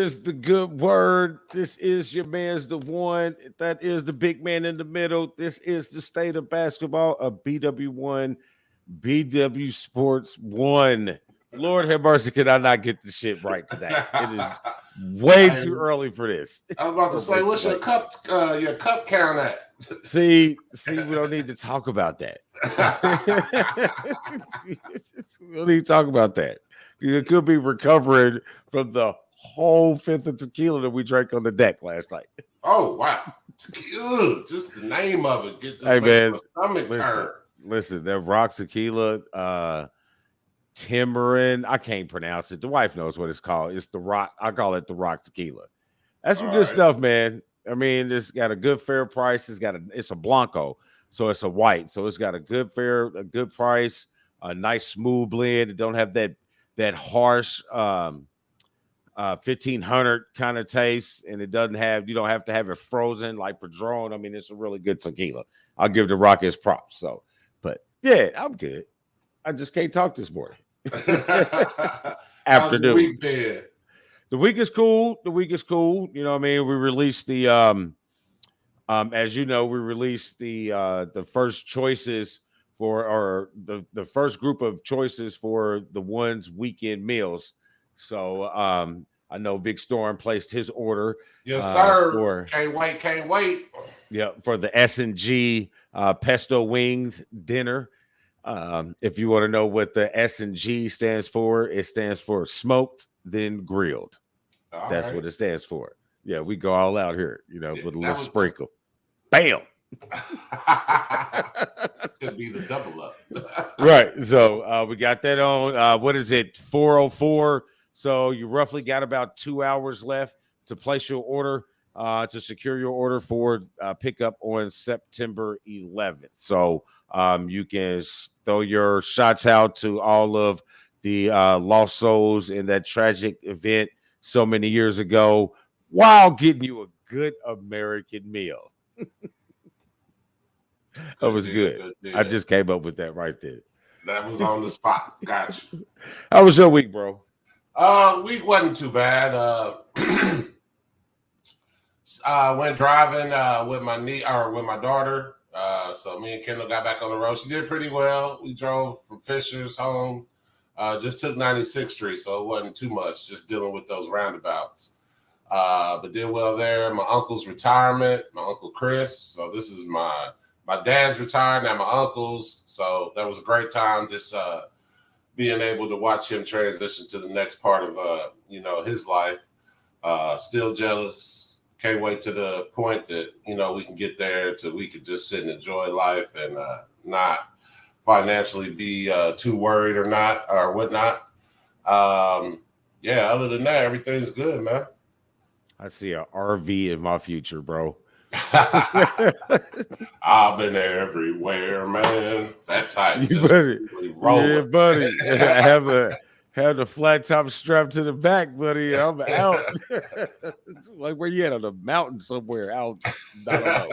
is the good word. This is your man's the one. That is the big man in the middle. This is the state of basketball of BW1, BW Sports 1. Lord have mercy, could I not get the shit right today? It is way Hey, too early for this. I was about to say, what's your cup count at? See, we don't need to talk about that. We don't need to talk about that. It could be recovering from the whole fifth of tequila that we drank on the deck last night. Oh wow! Ugh, just the name of it get Hey man, my stomach turn. Listen, that rock tequila, Timarin. I can't pronounce it. The wife knows what it's called. It's the rock. I call it the rock tequila. That's some good stuff, man. I mean, it's got a good fair price. It's a Blanco, so it's a white. So it's got a good price, a nice smooth blend. It don't have that harsh 1500 kind of taste, and you don't have to have it frozen like Padron. I mean, it's a really good tequila. I'll give the rock his props. So, but yeah, I'm good. I just can't talk this morning. Afternoon. The week is cool. You know what I mean? We released the as you know, we released the first choices for the first group of choices for the one's weekend meals. So I know Big Storm placed his order. Yes, sir. Can't wait. Yeah, for the S&G pesto wings dinner. If you want to know what the S&G stands for, it stands for smoked, then grilled. That's what it stands for. Yeah, we go all out here, with a little sprinkle. Bam! Could be the double up. Right. So we got that on. What is it? 4:04. So you roughly got about 2 hours left to place your order, to secure your order for pickup on September 11th. So you can throw your shots out to all of the lost souls in that tragic event so many years ago while getting you a good American meal. That was good. I just came up with that right there. That was on the spot. Gotcha. How was your week, bro? Week wasn't too bad. I went driving with my daughter. So me and Kendall got back on the road. She did pretty well. We drove from Fisher's home. Just took 96th Street, so it wasn't too much. Just dealing with those roundabouts. But did well there. My uncle's retirement. My uncle Chris. So this is my dad's retired, now my uncle's. So that was a great time just being able to watch him transition to the next part of his life. Still jealous. Can't wait to the point that we can get there to we could just sit and enjoy life and not financially be too worried or whatnot. Other than that, everything's good, man. I see an RV in my future, bro. I've been everywhere, man. That type. Yeah, buddy. have the flat top strapped to the back, buddy. I'm out. Like where you at, on the mountain somewhere out. I don't know.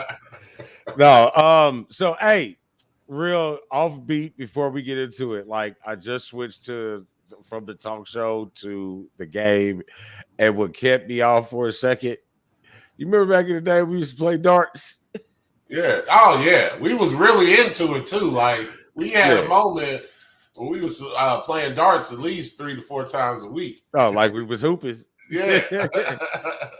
No. So hey, real offbeat before we get into it. Like I just switched from the talk show to the game, and what kept me off for a second. You remember back in the day we used to play darts? Yeah. Oh, yeah. We was really into it, too. Like, we had a moment when we was playing darts at least 3 to 4 times a week. Oh, like we was hooping? Yeah.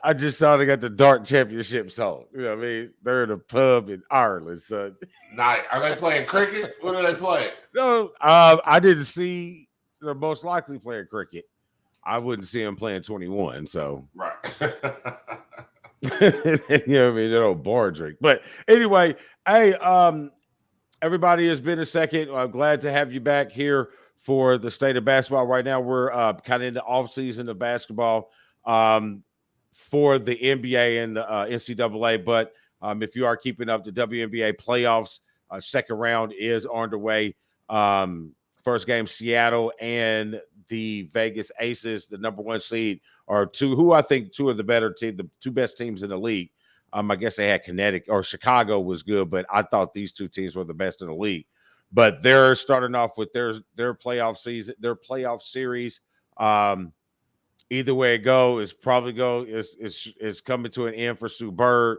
I just saw they got the dart championships on. You know what I mean? They're in a pub in Ireland, son. Nice. Are they playing cricket? What are they playing? No, I didn't see. They're most likely playing cricket. I wouldn't see them playing 21, so. Right. You know what I mean? They don't bar drink. But anyway, hey, everybody, it's been a second. I'm glad to have you back here for the state of basketball. Right now, we're kind of in the off season of basketball for the NBA and the NCAA. But if you are keeping up, the WNBA playoffs, second round is underway. First game, Seattle and the Vegas Aces, the number 1 seed, are two of the better teams, the 2 best teams in the league. I guess they had Connecticut or Chicago was good, but I thought these 2 teams were the best in the league. But they're starting off with their playoff season, their playoff series either way it go, it's probably it's coming to an end for Sue Bird.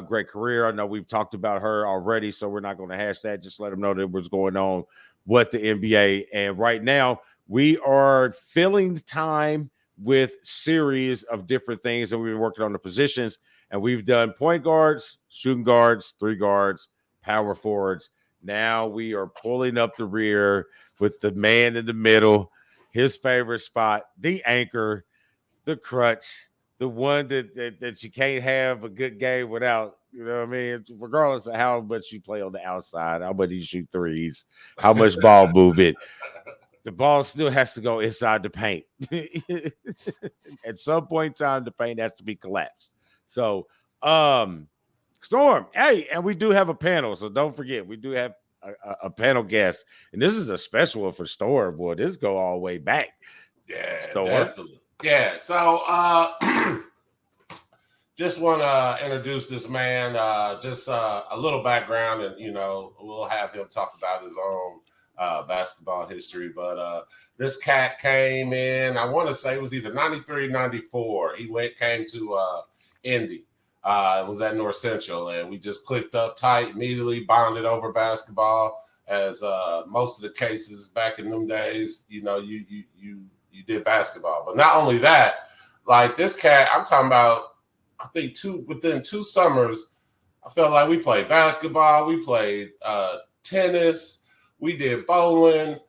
Great career. I know we've talked about her already, so we're not going to hash that. Just let them know that what's going on with the NBA. And right now, we are filling time with series of different things, and we've been working on the positions. And we've done point guards, shooting guards, 3 guards, power forwards. Now we are pulling up the rear with the man in the middle, his favorite spot, the anchor, the crutch, the one that you can't have a good game without. You know what I mean? Regardless of how much you play on the outside, how much you shoot threes, how much ball movement, the ball still has to go inside the paint. At some point in time, the paint has to be collapsed. So, Storm, hey, and we do have a panel, so don't forget, we do have a panel guest, and this is a special one for Storm. Boy, this go all the way back. Yeah, Storm. definitely. Yeah, so just want to introduce this man, just a little background, and we'll have him talk about his own basketball history. But this cat came in, I want to say it was either 93, 94. He came to Indy. It was at North Central, and we just clicked up tight immediately, bonded over basketball. As most of the cases back in them days, you did basketball. But not only that, like this cat, I'm talking about, I think within 2 summers, I felt like we played basketball, we played tennis, we did bowling,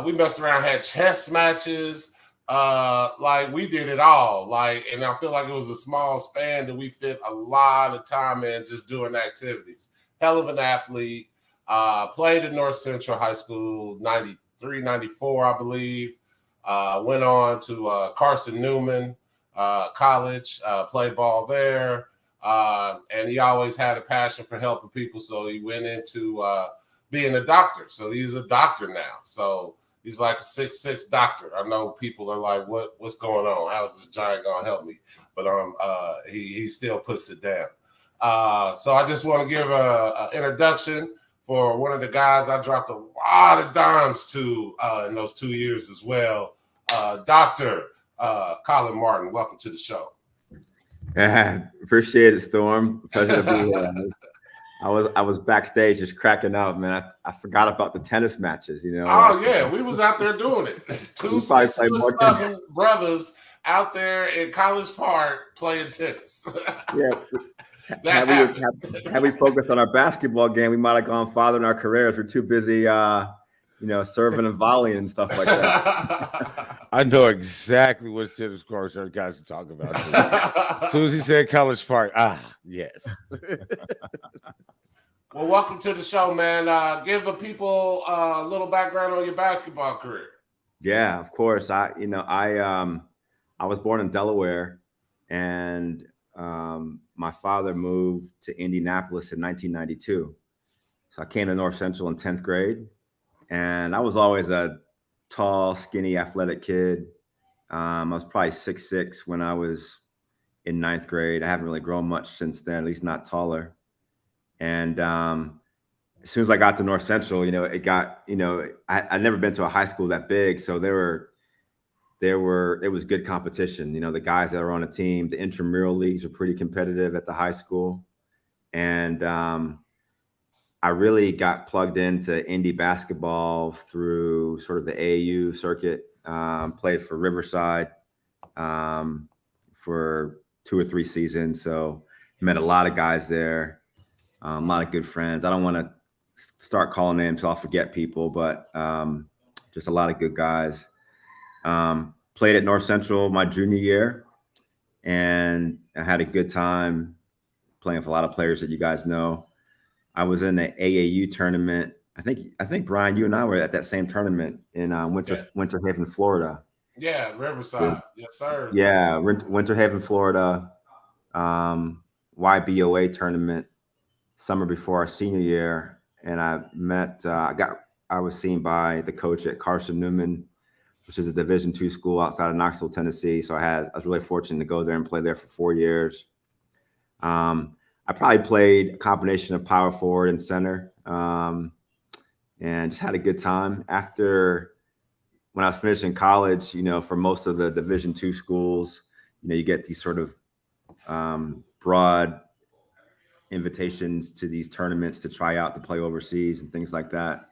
we messed around, had chess matches, like we did it all. Like, and I feel like it was a small span that we fit a lot of time in just doing activities. Hell of an athlete. Played at North Central High School, 93, 94, I believe. Went on to Carson Newman College, played ball there. And he always had a passion for helping people. So he went into being a doctor. So he's a doctor now. So he's like a 6'6" doctor. I know people are like, what's going on? How is this giant going to help me? But he still puts it down. So I just want to give an introduction for one of the guys I dropped a lot of dimes to in those 2 years as well. Dr. Colin Martin, welcome to the show. Appreciate it, Storm. Pleasure to be here. I was backstage just cracking up, man. I forgot about the tennis matches, Oh, yeah. We was out there doing it. 2 6'7" brothers out there in College Park playing tennis. Yeah. Had we focused on our basketball game, we might have gone farther in our careers. We're too busy, serving and volleying and stuff like that. I know exactly what tennis courts those guys are talking about. As soon as he said College Park, yes. Well, welcome to the show, man. Give the people a little background on your basketball career. Yeah, of course. I was born in Delaware, and my father moved to Indianapolis in 1992. So I came to North Central in 10th grade, and I was always a tall, skinny, athletic kid. I was probably 6'6" when I was in 9th grade. I haven't really grown much since then, at least not taller. And as soon as I got to North Central, I'd never been to a high school that big. So it was good competition. The guys that are on the team, the intramural leagues are pretty competitive at the high school. And I really got plugged into Indy basketball through sort of the AAU circuit. Played for Riverside for 2 or 3 seasons. So met a lot of guys there, a lot of good friends. I don't want to start calling names, so I'll forget people, but just a lot of good guys. Played at North Central my junior year, and I had a good time playing with a lot of players that you guys know. I was in the AAU tournament. I think Brian, you and I were at that same tournament in Winter Haven, Florida. Yeah, Riverside. Yes, sir. Yeah, Winter Haven, Florida. YBOA tournament summer before our senior year, and I met. I was seen by the coach at Carson Newman, which is a Division II school outside of Knoxville, Tennessee. So I was really fortunate to go there and play there for 4 years. I probably played a combination of power forward and center, and just had a good time. After when I was finishing college, for most of the Division II schools, you get these sort of broad invitations to these tournaments to try out to play overseas and things like that.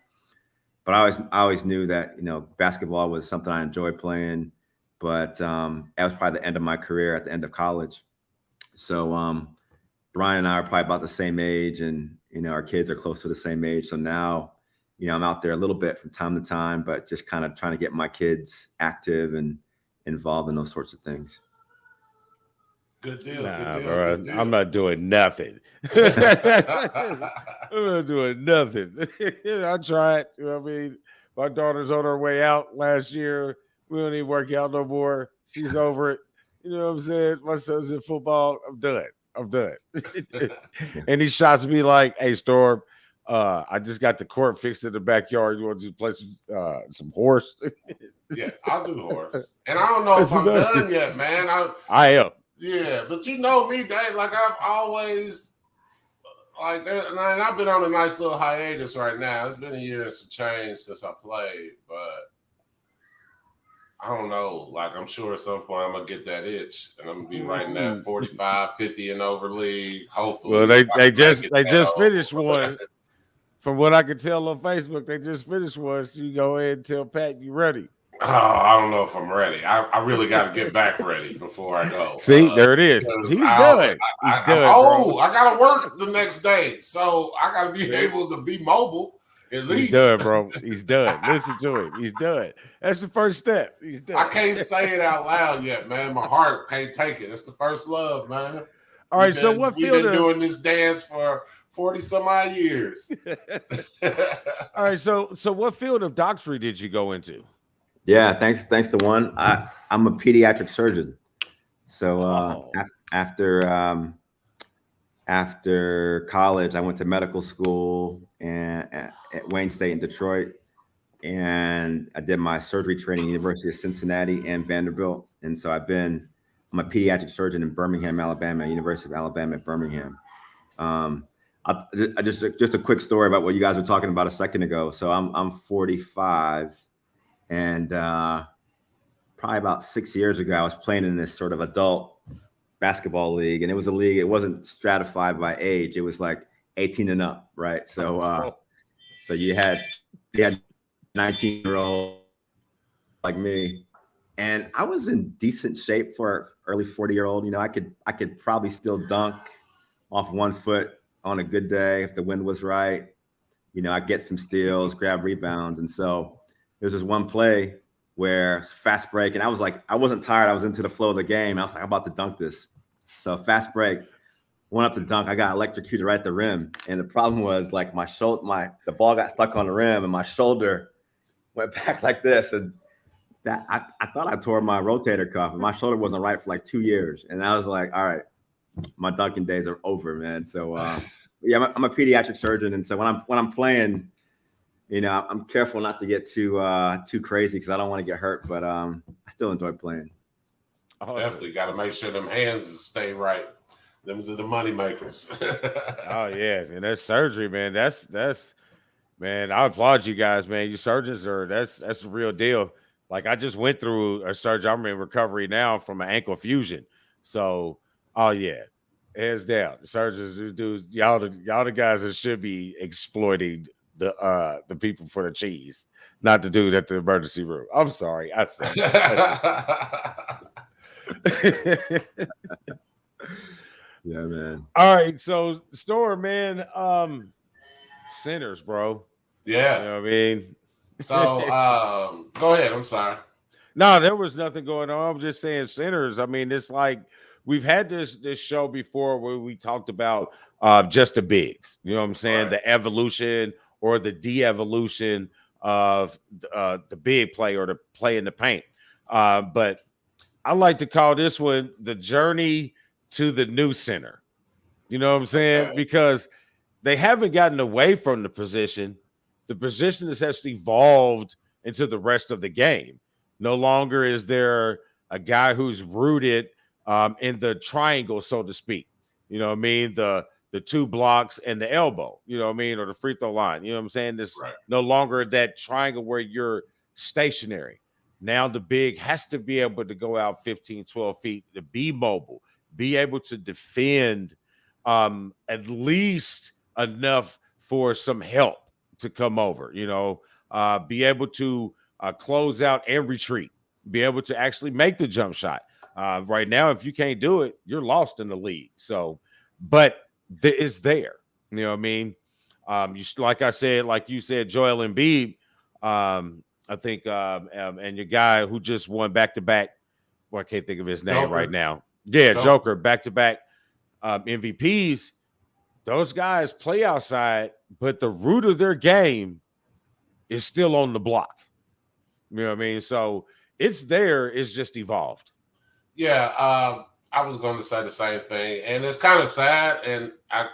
But I always knew that, basketball was something I enjoyed playing, but that was probably the end of my career at the end of college. So Brian and I are probably about the same age, and, our kids are close to the same age. So now, I'm out there a little bit from time to time, but just kind of trying to get my kids active and involved in those sorts of things. Good deal. Nah, good deal. bro, Good deal. I'm not doing nothing. I'm not doing nothing. I tried. You know what I mean? My daughter's on her way out last year. We don't even work out no more. She's over it. You know what I'm saying? My son's in football. I'm done. And he shots me like, "Hey, Storm, I just got the court fixed in the backyard. You want to just play some horse?" Yeah, I'll do horse. And I don't know if I'm done yet, man. I am. Yeah, but you know me, Dave. Like I've always, and I've been on a nice little hiatus right now. It's been a year and some change since I played, but I don't know. Like I'm sure at some point I'm gonna get that itch, and I'm gonna be right in that 45, 50 and over league. Hopefully, well, they just finished one. From what I can tell on Facebook, they just finished one. So you go ahead and tell Pat you ready. Oh, I don't know if I'm ready. I really got to get back ready before I go. See, there it is. He's done. He's done. I got to work the next day, so I got to be able to be mobile at least. He's done, bro. He's done. Listen to him. He's done. That's the first step. He's done. I can't say it out loud yet, man. My heart can't take it. It's the first love, man. All right. So what field? We've been doing this dance for 40 some odd years. All right. So what field of doctorate did you go into? Yeah, thanks to one. I'm a pediatric surgeon. So after college, I went to medical school at Wayne State in Detroit, and I did my surgery training at University of Cincinnati and Vanderbilt. And so I'm a pediatric surgeon in Birmingham, Alabama, University of Alabama at Birmingham. Just a quick story about what you guys were talking about a second ago. So I'm 45. And probably about 6 years ago, I was playing in this sort of adult basketball league, and it was a league. It wasn't stratified by age; it was like 18 and up, right? So, so you had 19-year-old like me, and I was in decent shape for early 40-year-old. I could probably still dunk off one foot on a good day if the wind was right. I'd get some steals, grab rebounds, and so. There's this one play where fast break, and I wasn't tired. I was into the flow of the game. I was like, I'm about to dunk this. So fast break, went up to dunk. I got electrocuted right at the rim. And the problem was like the ball got stuck on the rim and my shoulder went back like this. And that I thought I tore my rotator cuff, and my shoulder wasn't right for like 2 years. And I was like, all right, my dunking days are over, man. So yeah, I'm a pediatric surgeon. And so when I'm playing, I'm careful not to get too crazy because I don't want to get hurt, but I still enjoy playing. Definitely got to make sure them hands stay right. Them's are the money makers. Oh yeah, and that's surgery, man. That's man. I applaud you guys, man. You surgeons that's the real deal. Like I just went through a surgery. I'm in recovery now from an ankle fusion. So, oh yeah, hands down. The surgeons, dudes, y'all the guys that should be exploiting the people for the cheese, not the dude at the emergency room. I'm sorry, I said yeah, man. All right, so Storm, man, centers, bro. Yeah, you know what I mean. So go ahead. I'm sorry. No, there was nothing going on. I'm just saying centers. I mean, it's like we've had this show before where we talked about just the bigs. You know what I'm saying? Right. The evolution or the de-evolution of the big play or the play in the paint. But I like to call this one the journey to the new center. You know what I'm saying? Okay. Because they haven't gotten away from the position. The position has actually evolved into the rest of the game. No longer is there a guy who's rooted in the triangle, so to speak. You know what I mean? The 2 blocks and the elbow, you know what I mean? Or the free throw line. You know what I'm saying? This right. No longer that triangle where you're stationary. Now the big has to be able to go out 15, 12 feet, to be mobile, be able to defend at least enough for some help to come over, be able to close out and retreat, be able to actually make the jump shot. Right now, if you can't do it, you're lost in the league. So, but it's there. You know what I mean? Like I said, like you said, Joel Embiid, I think, and your guy who just won back to back. Well, I can't think of his name right now. Yeah, Joker, back to back MVPs. Those guys play outside, but the root of their game is still on the block. You know what I mean? So it's there. It's just evolved. Yeah, I was going to say the same thing, and it's kind of sad, and I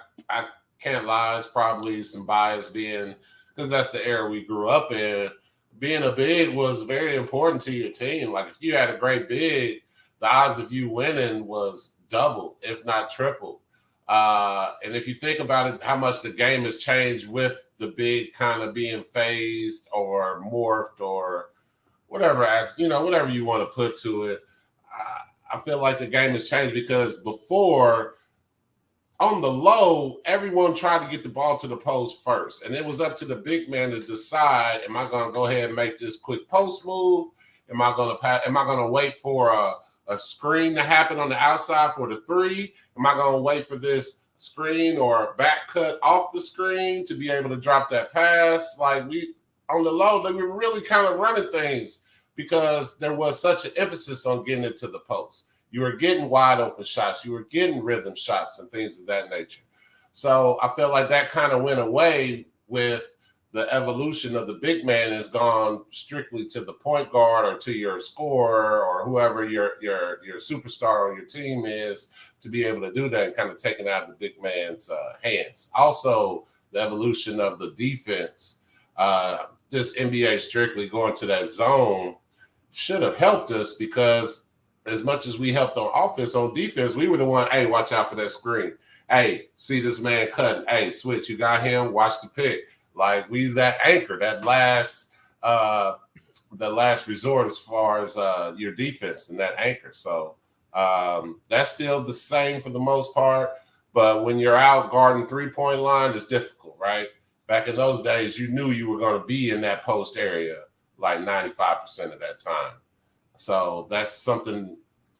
can't lie. It's probably some bias being because that's the era we grew up in. Being a big was very important to your team. Like if you had a great big, the odds of you winning was double, if not triple. And if you think about it, how much the game has changed with the big kind of being phased or morphed or whatever, whatever you want to put to it. I feel like the game has changed because before, on the low, everyone tried to get the ball to the post first. And it was up to the big man to decide, am I going to go ahead and make this quick post move? Am I going to wait for a screen to happen on the outside for the three? Am I going to wait for this screen or back cut off the screen to be able to drop that pass? Like on the low, they were really kind of running things because there was such an emphasis on getting it to the post. You were getting wide open shots. You were getting rhythm shots and things of that nature. So I feel like that kind of went away with the evolution of the big man has gone strictly to the point guard or to your scorer or whoever your superstar on your team is to be able to do that and kind of taking out the big man's hands. Also, the evolution of the defense, this NBA strictly going to that zone should have helped us because as much as we helped on offense, on defense, we were the one, hey, watch out for that screen. Hey, see this man cutting. Hey, switch, you got him, watch the pick. Like we that anchor, that last resort as far as your defense and that anchor. So that's still the same for the most part. But when you're out guarding 3-point line, it's difficult, right? Back in those days, you knew you were going to be in that post area like 95% of that time. So that's something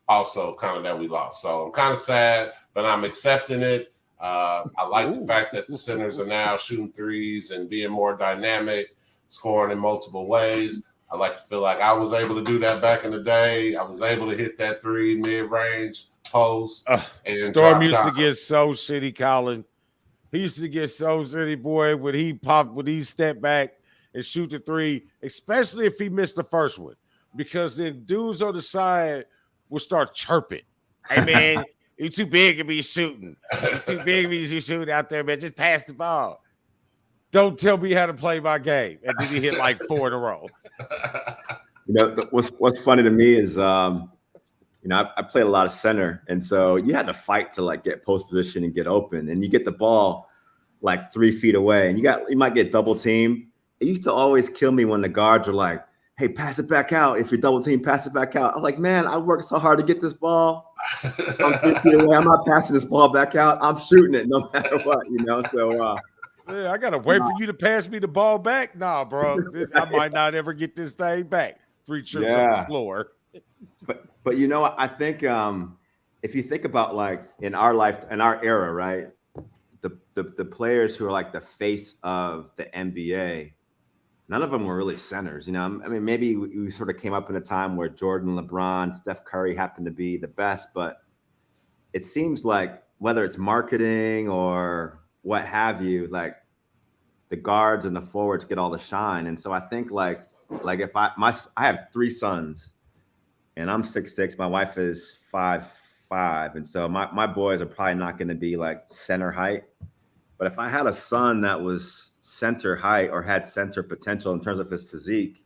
also kind of that we lost. So I'm kind of sad, but I'm accepting it. I like the fact that the centers are now shooting threes and being more dynamic, scoring in multiple ways. I like to feel like I was able to do that back in the day. I was able to hit that three mid-range post. And Storm used to get so shitty, Colin. He used to get so shitty, boy, when he stepped back and shoot the three, especially if he missed the first one. Because then dudes on the side will start chirping. Hey, man, you too big to be shooting. You too big to be shooting out there, man. Just pass the ball. Don't tell me how to play my game. And then he hit like 4 in a row. What's funny to me is, I played a lot of center. And so you had to fight to like get post position and get open. And you get the ball like 3 feet away and you might get double teamed. It used to always kill me when the guards were like, hey, pass it back out. If you're double team, pass it back out. I was like, man, I worked so hard to get this ball. I'm not passing this ball back out. I'm shooting it no matter what, So I gotta wait for you to pass me the ball back. Nah, bro, I might not ever get this thing back. 3 trips on the floor. But I think if you think about like in our life, in our era, right, the players who are like the face of the NBA. None of them were really centers, I mean, maybe we sort of came up in a time where Jordan, LeBron, Steph Curry happened to be the best, but it seems like whether it's marketing or what have you, like the guards and the forwards get all the shine. And so I think like if I have 3 sons and I'm 6'6", my wife is 5'5", and so my boys are probably not going to be like center height. But if I had a son that was center height or had center potential in terms of his physique,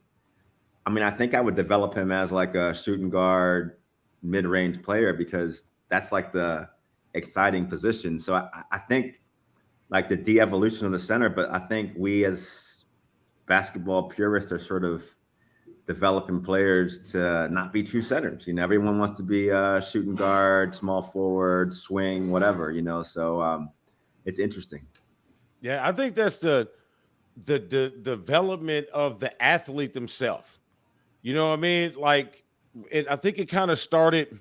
I mean, I think I would develop him as like a shooting guard, mid-range player because that's like the exciting position. So I think like the de-evolution of the center, but I think we as basketball purists are sort of developing players to not be true centers. You know, everyone wants to be shooting guard, small forward, swing, whatever. You know, so it's interesting. Yeah, I think that's the development of the athlete themselves. You know what I mean? Like, I think it kind of started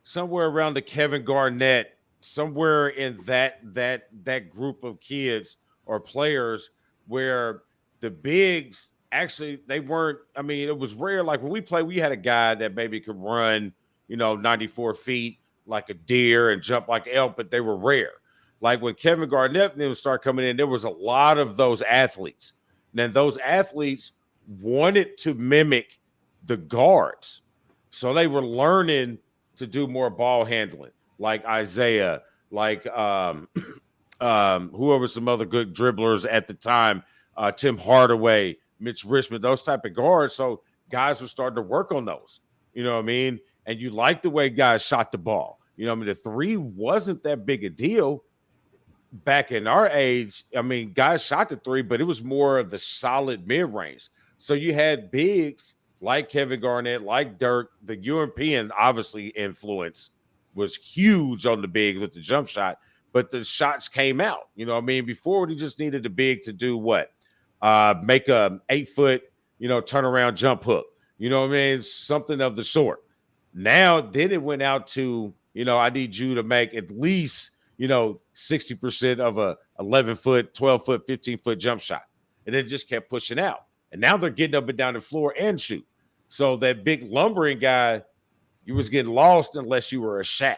somewhere around the Kevin Garnett, somewhere in that group of kids or players where the bigs actually they weren't. I mean, it was rare. Like when we played, we had a guy that maybe could run, 94 feet like a deer and jump like an elk, but they were rare. Like when Kevin Garnett and them started coming in, there was a lot of those athletes. And then those athletes wanted to mimic the guards. So they were learning to do more ball handling, like Isaiah, like whoever some other good dribblers at the time, Tim Hardaway, Mitch Richmond, those type of guards. So guys were starting to work on those. You know what I mean? And you like the way guys shot the ball. You know what I mean? The three wasn't that big a deal back in our age. I mean, guys shot the three, but it was more of the solid mid-range. So you had bigs like Kevin Garnett, like Dirk. The European obviously influence was huge on the bigs with the jump shot, but the shots came out. You know what I mean? Before we just needed the big to do what? Make a 8-foot, turnaround jump hook. You know what I mean? Something of the sort. Now, then it went out to, I need you to make at least, 60% of a 11-foot, 12-foot, 15-foot jump shot. And it just kept pushing out. And now they're getting up and down the floor and shoot. So that big lumbering guy, you was getting lost unless you were a Shaq.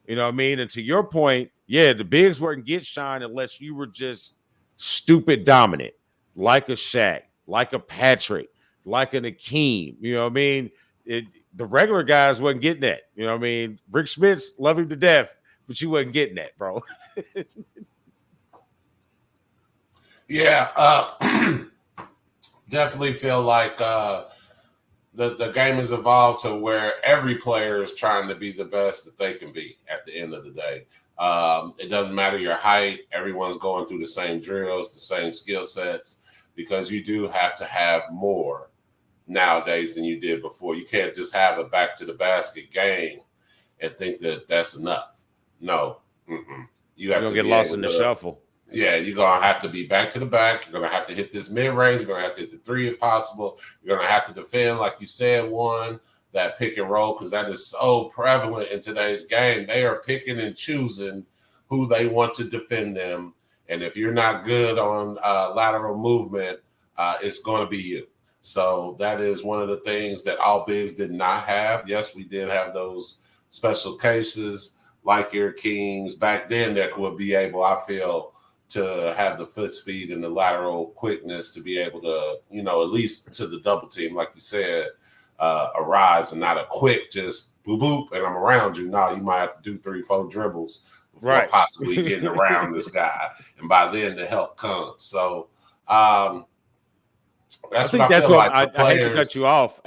You know what I mean? And to your point, yeah, the bigs weren't get shine unless you were just stupid dominant, like a Shaq, like a Patrick, like an Akeem. You know what I mean? The regular guys wasn't getting that. You know what I mean? Rick Smits, love him to death, but you wasn't getting that, bro. Yeah, definitely feel like the game has evolved to where every player is trying to be the best that they can be at the end of the day. It doesn't matter your height. Everyone's going through the same drills, the same skill sets, because you do have to have more nowadays than you did before. You can't just have a back to the basket game and think that that's enough. No. You have to get lost in the shuffle. Yeah, you're going to have to be back to the back. You're going to have to hit this mid-range. You're going to have to hit the three if possible. You're going to have to defend, like you said, that pick and roll, because that is so prevalent in today's game. They are picking and choosing who they want to defend them. And if you're not good on lateral movement, it's going to be you. So that is one of the things that all bigs did not have. Yes, we did have those special cases like your Kings back then that would be able, I feel, to have the foot speed and the lateral quickness to be able to, at least to the double team, like you said, arise and not a quick just boop, boop, and I'm around you. No, you might have to do 3-4 dribbles before possibly getting around this guy. And by then the help comes. So I hate to cut you off.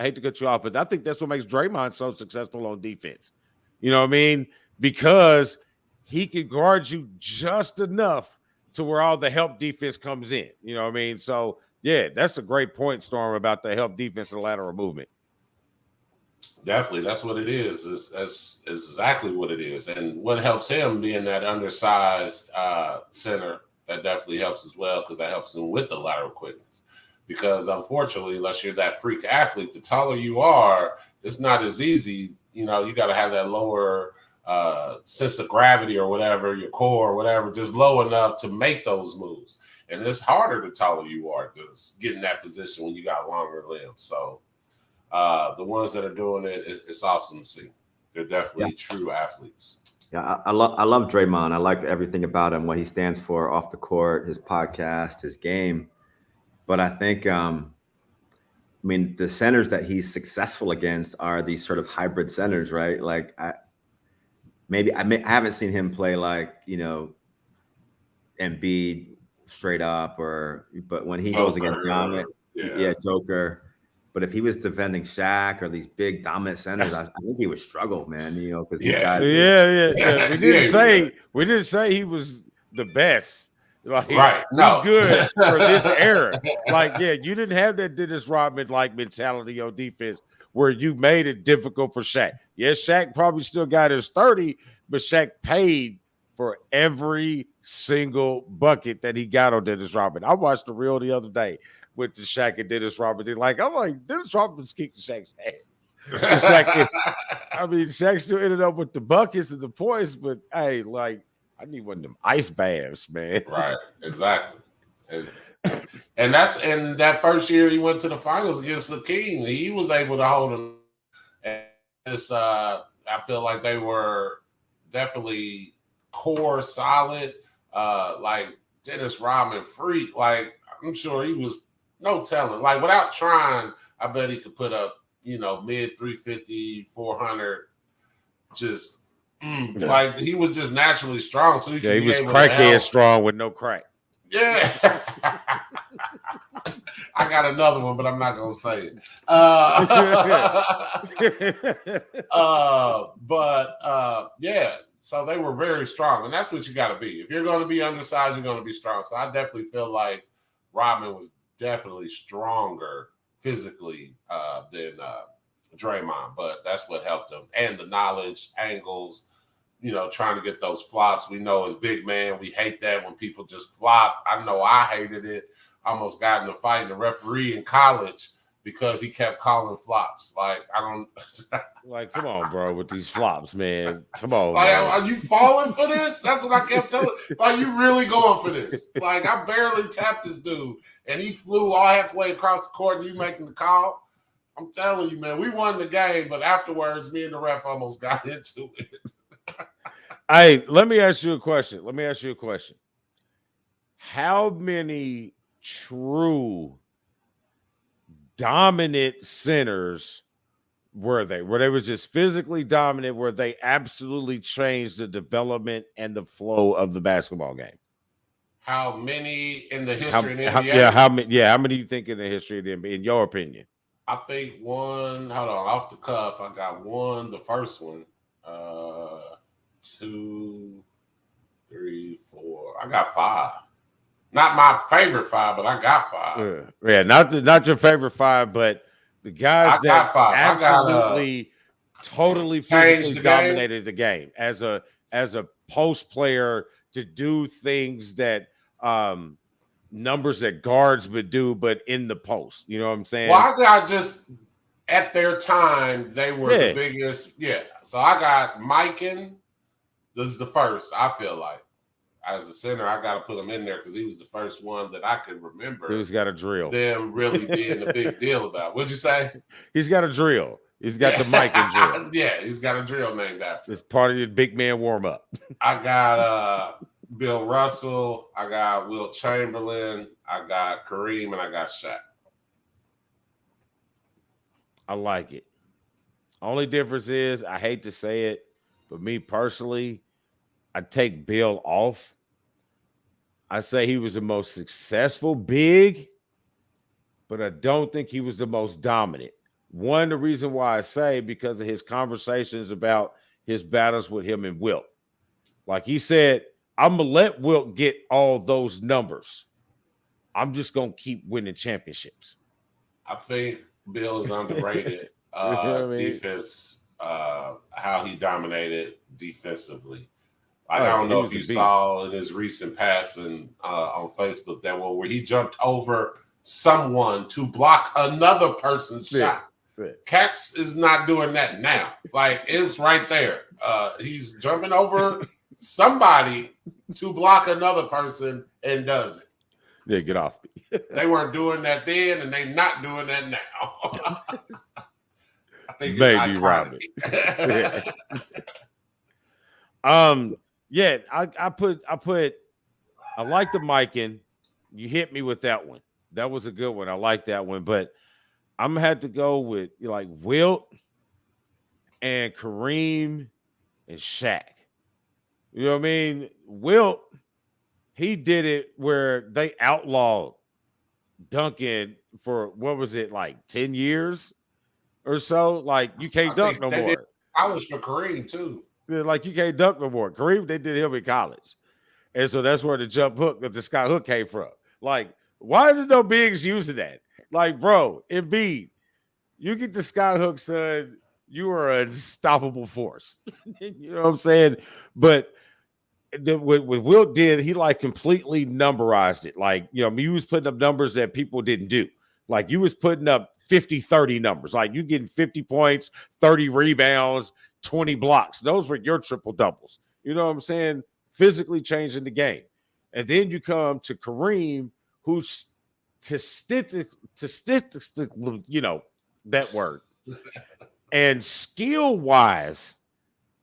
But I think that's what makes Draymond so successful on defense. You know what I mean? Because he can guard you just enough to where all the help defense comes in. You know what I mean? So, yeah, that's a great point, Storm, about the help defense and lateral movement. Definitely. That's what it is. That's exactly what it is. And what helps him being that undersized center, that definitely helps as well, because that helps him with the lateral quickness. Because, unfortunately, unless you're that freak athlete, the taller you are, it's not as easy. You got to have that lower sense of gravity or whatever, your core or whatever, just low enough to make those moves. And it's harder the taller you are to get in that position when you got longer limbs. So the ones that are doing it's awesome to see. They're definitely true athletes. Yeah, I love Draymond. I like everything about him, what he stands for off the court, his podcast, his game. But I think, the centers that he's successful against are these sort of hybrid centers, right? Like I haven't seen him play like, Embiid straight up, but when he goes against Giannis, Joker. But if he was defending Shaq or these big dominant centers, I think he would struggle, man. Because We didn't say he was the best. Like Right. he's No. good for this era. Like, yeah, you didn't have that Dennis Rodman like mentality on defense where you made it difficult for Shaq. Yes, Shaq probably still got his 30, but Shaq paid for every single bucket that he got on Dennis Rodman. I watched the reel the other day with the Shaq and Dennis Rodman. I'm like, Dennis Rodman's kicking Shaq's ass. Shaq still ended up with the buckets and the points, but hey, like, I need one of them ice baths, man. Right, exactly. And that's in that first year he went to the finals against Hakeem. He was able to hold him. And this, I feel like they were definitely core solid. Like Dennis Rodman freak. Like I'm sure he was no telling. Like without trying, I bet he could put up, mid 350, 400. Just like he was just naturally strong. So he was crackhead strong with no crack. Yeah. I got another one, but I'm not gonna say it. Yeah. So they were very strong, and that's what you got to be. If you're going to be undersized, you're going to be strong. So I definitely feel like Rodman was definitely stronger physically than Draymond, but that's what helped him, and the knowledge, angles. Trying to get those flops. We know as big man, we hate that when people just flop. I know I hated it. I almost got in a fight in the referee in college because he kept calling flops. Like, I don't... Like, come on, bro, with these flops, man. Come on, like, man. Are you falling for this? That's what I kept telling. Like, you really going for this? Like, I barely tapped this dude, and he flew all halfway across the court, and you making the call? I'm telling you, man, we won the game, but afterwards, me and the ref almost got into it. Hey, let me ask you a question. How many true dominant centers were they? Where they was just physically dominant, where they absolutely changed the development and the flow of the basketball game? How many in the history of the NBA? How many do you think in the history of the NBA, in your opinion? I think one, hold on, off the cuff, I got one, the first one. 2, 3, 4. I got 5. Not my favorite 5, but I got 5. Yeah, not your favorite 5, but the guys that absolutely, totally physically dominated the game as a post player to do things that numbers that guards would do, but in the post. You know what I'm saying? Well, I just at their time they were the biggest. Yeah, so I got Mikan. This is the first, I feel like. As a center, I got to put him in there because he was the first one that I could remember. He's got a drill. Them really being a big deal about. What'd you say? He's got a drill. He's got the Mikan drill. Yeah, he's got a drill named after. It's part of your big man warm up. I got Bill Russell. I got Wilt Chamberlain. I got Kareem, and I got Shaq. I like it. Only difference is, I hate to say it, but me personally, I take Bill off. I say he was the most successful big, but I don't think he was the most dominant. One, the reason why I say because of his conversations about his battles with him and Wilt. Like he said, I'm going to let Wilt get all those numbers. I'm just going to keep winning championships. I think Bill is underrated. Defense, how he dominated defensively. I don't know if you saw in his recent passing on Facebook that one where he jumped over someone to block another person's shot. Yeah. Katz is not doing that now. Like, it's right there. He's jumping over somebody to block another person and does it. Yeah, get off me. They weren't doing that then, and they're not doing that now. I think maybe Robin. Yeah, I like the Mikan. You hit me with that one. That was a good one. I like that one, but I'm gonna have to go with like Wilt and Kareem and Shaq. You know what I mean? Wilt, he did it where they outlawed dunking for what was it, like 10 years or so? Like you can't dunk no more. I was for Kareem too. Like you can't dunk no more. Kareem, they did him in college. And so that's where the jump hook, the sky hook came from. Like, why isn't no bigs using that? Like, bro, Embiid, you get the sky hook, son, you are an unstoppable force. You know what I'm saying? But what Wilt did, he like completely numberized it. Like, he was putting up numbers that people didn't do. Like, you was putting up 50-30 numbers. Like, you getting 50 points, 30 rebounds, 20 blocks. Those were your triple doubles. You know what I'm saying? Physically changing the game. And then you come to Kareem, who's statistically, that word, and skill-wise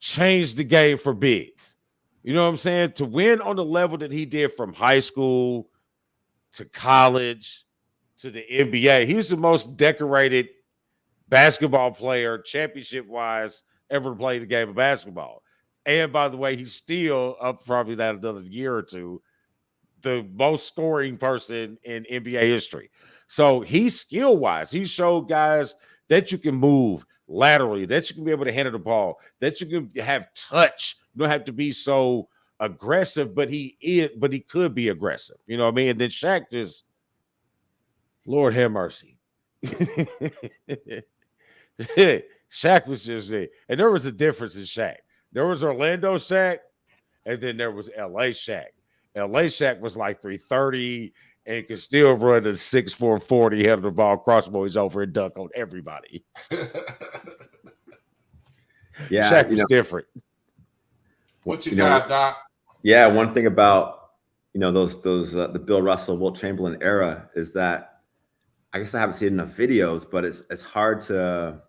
changed the game for bigs. You know what I'm saying? To win on the level that he did from high school to college to the NBA, he's the most decorated basketball player, championship-wise, ever played the game of basketball. And by the way, he's still up probably that another year or two, the most scoring person in NBA history. So he's skill-wise. He showed guys that you can move laterally, that you can be able to handle the ball, that you can have touch. You don't have to be so aggressive, but he could be aggressive. You know what I mean? And then Shaq just, Lord have mercy. Shaq was just there. And there was a difference in Shaq. There was Orlando Shaq, and then there was LA Shaq. LA Shaq was like 330 and could still run a 6'4", 40, handle the ball, crossboys over and dunk on everybody. Yeah, Shaq was different. What you got, Doc? Yeah, one thing about those the Bill Russell, Wilt Chamberlain era is that I guess I haven't seen enough videos, but it's hard to.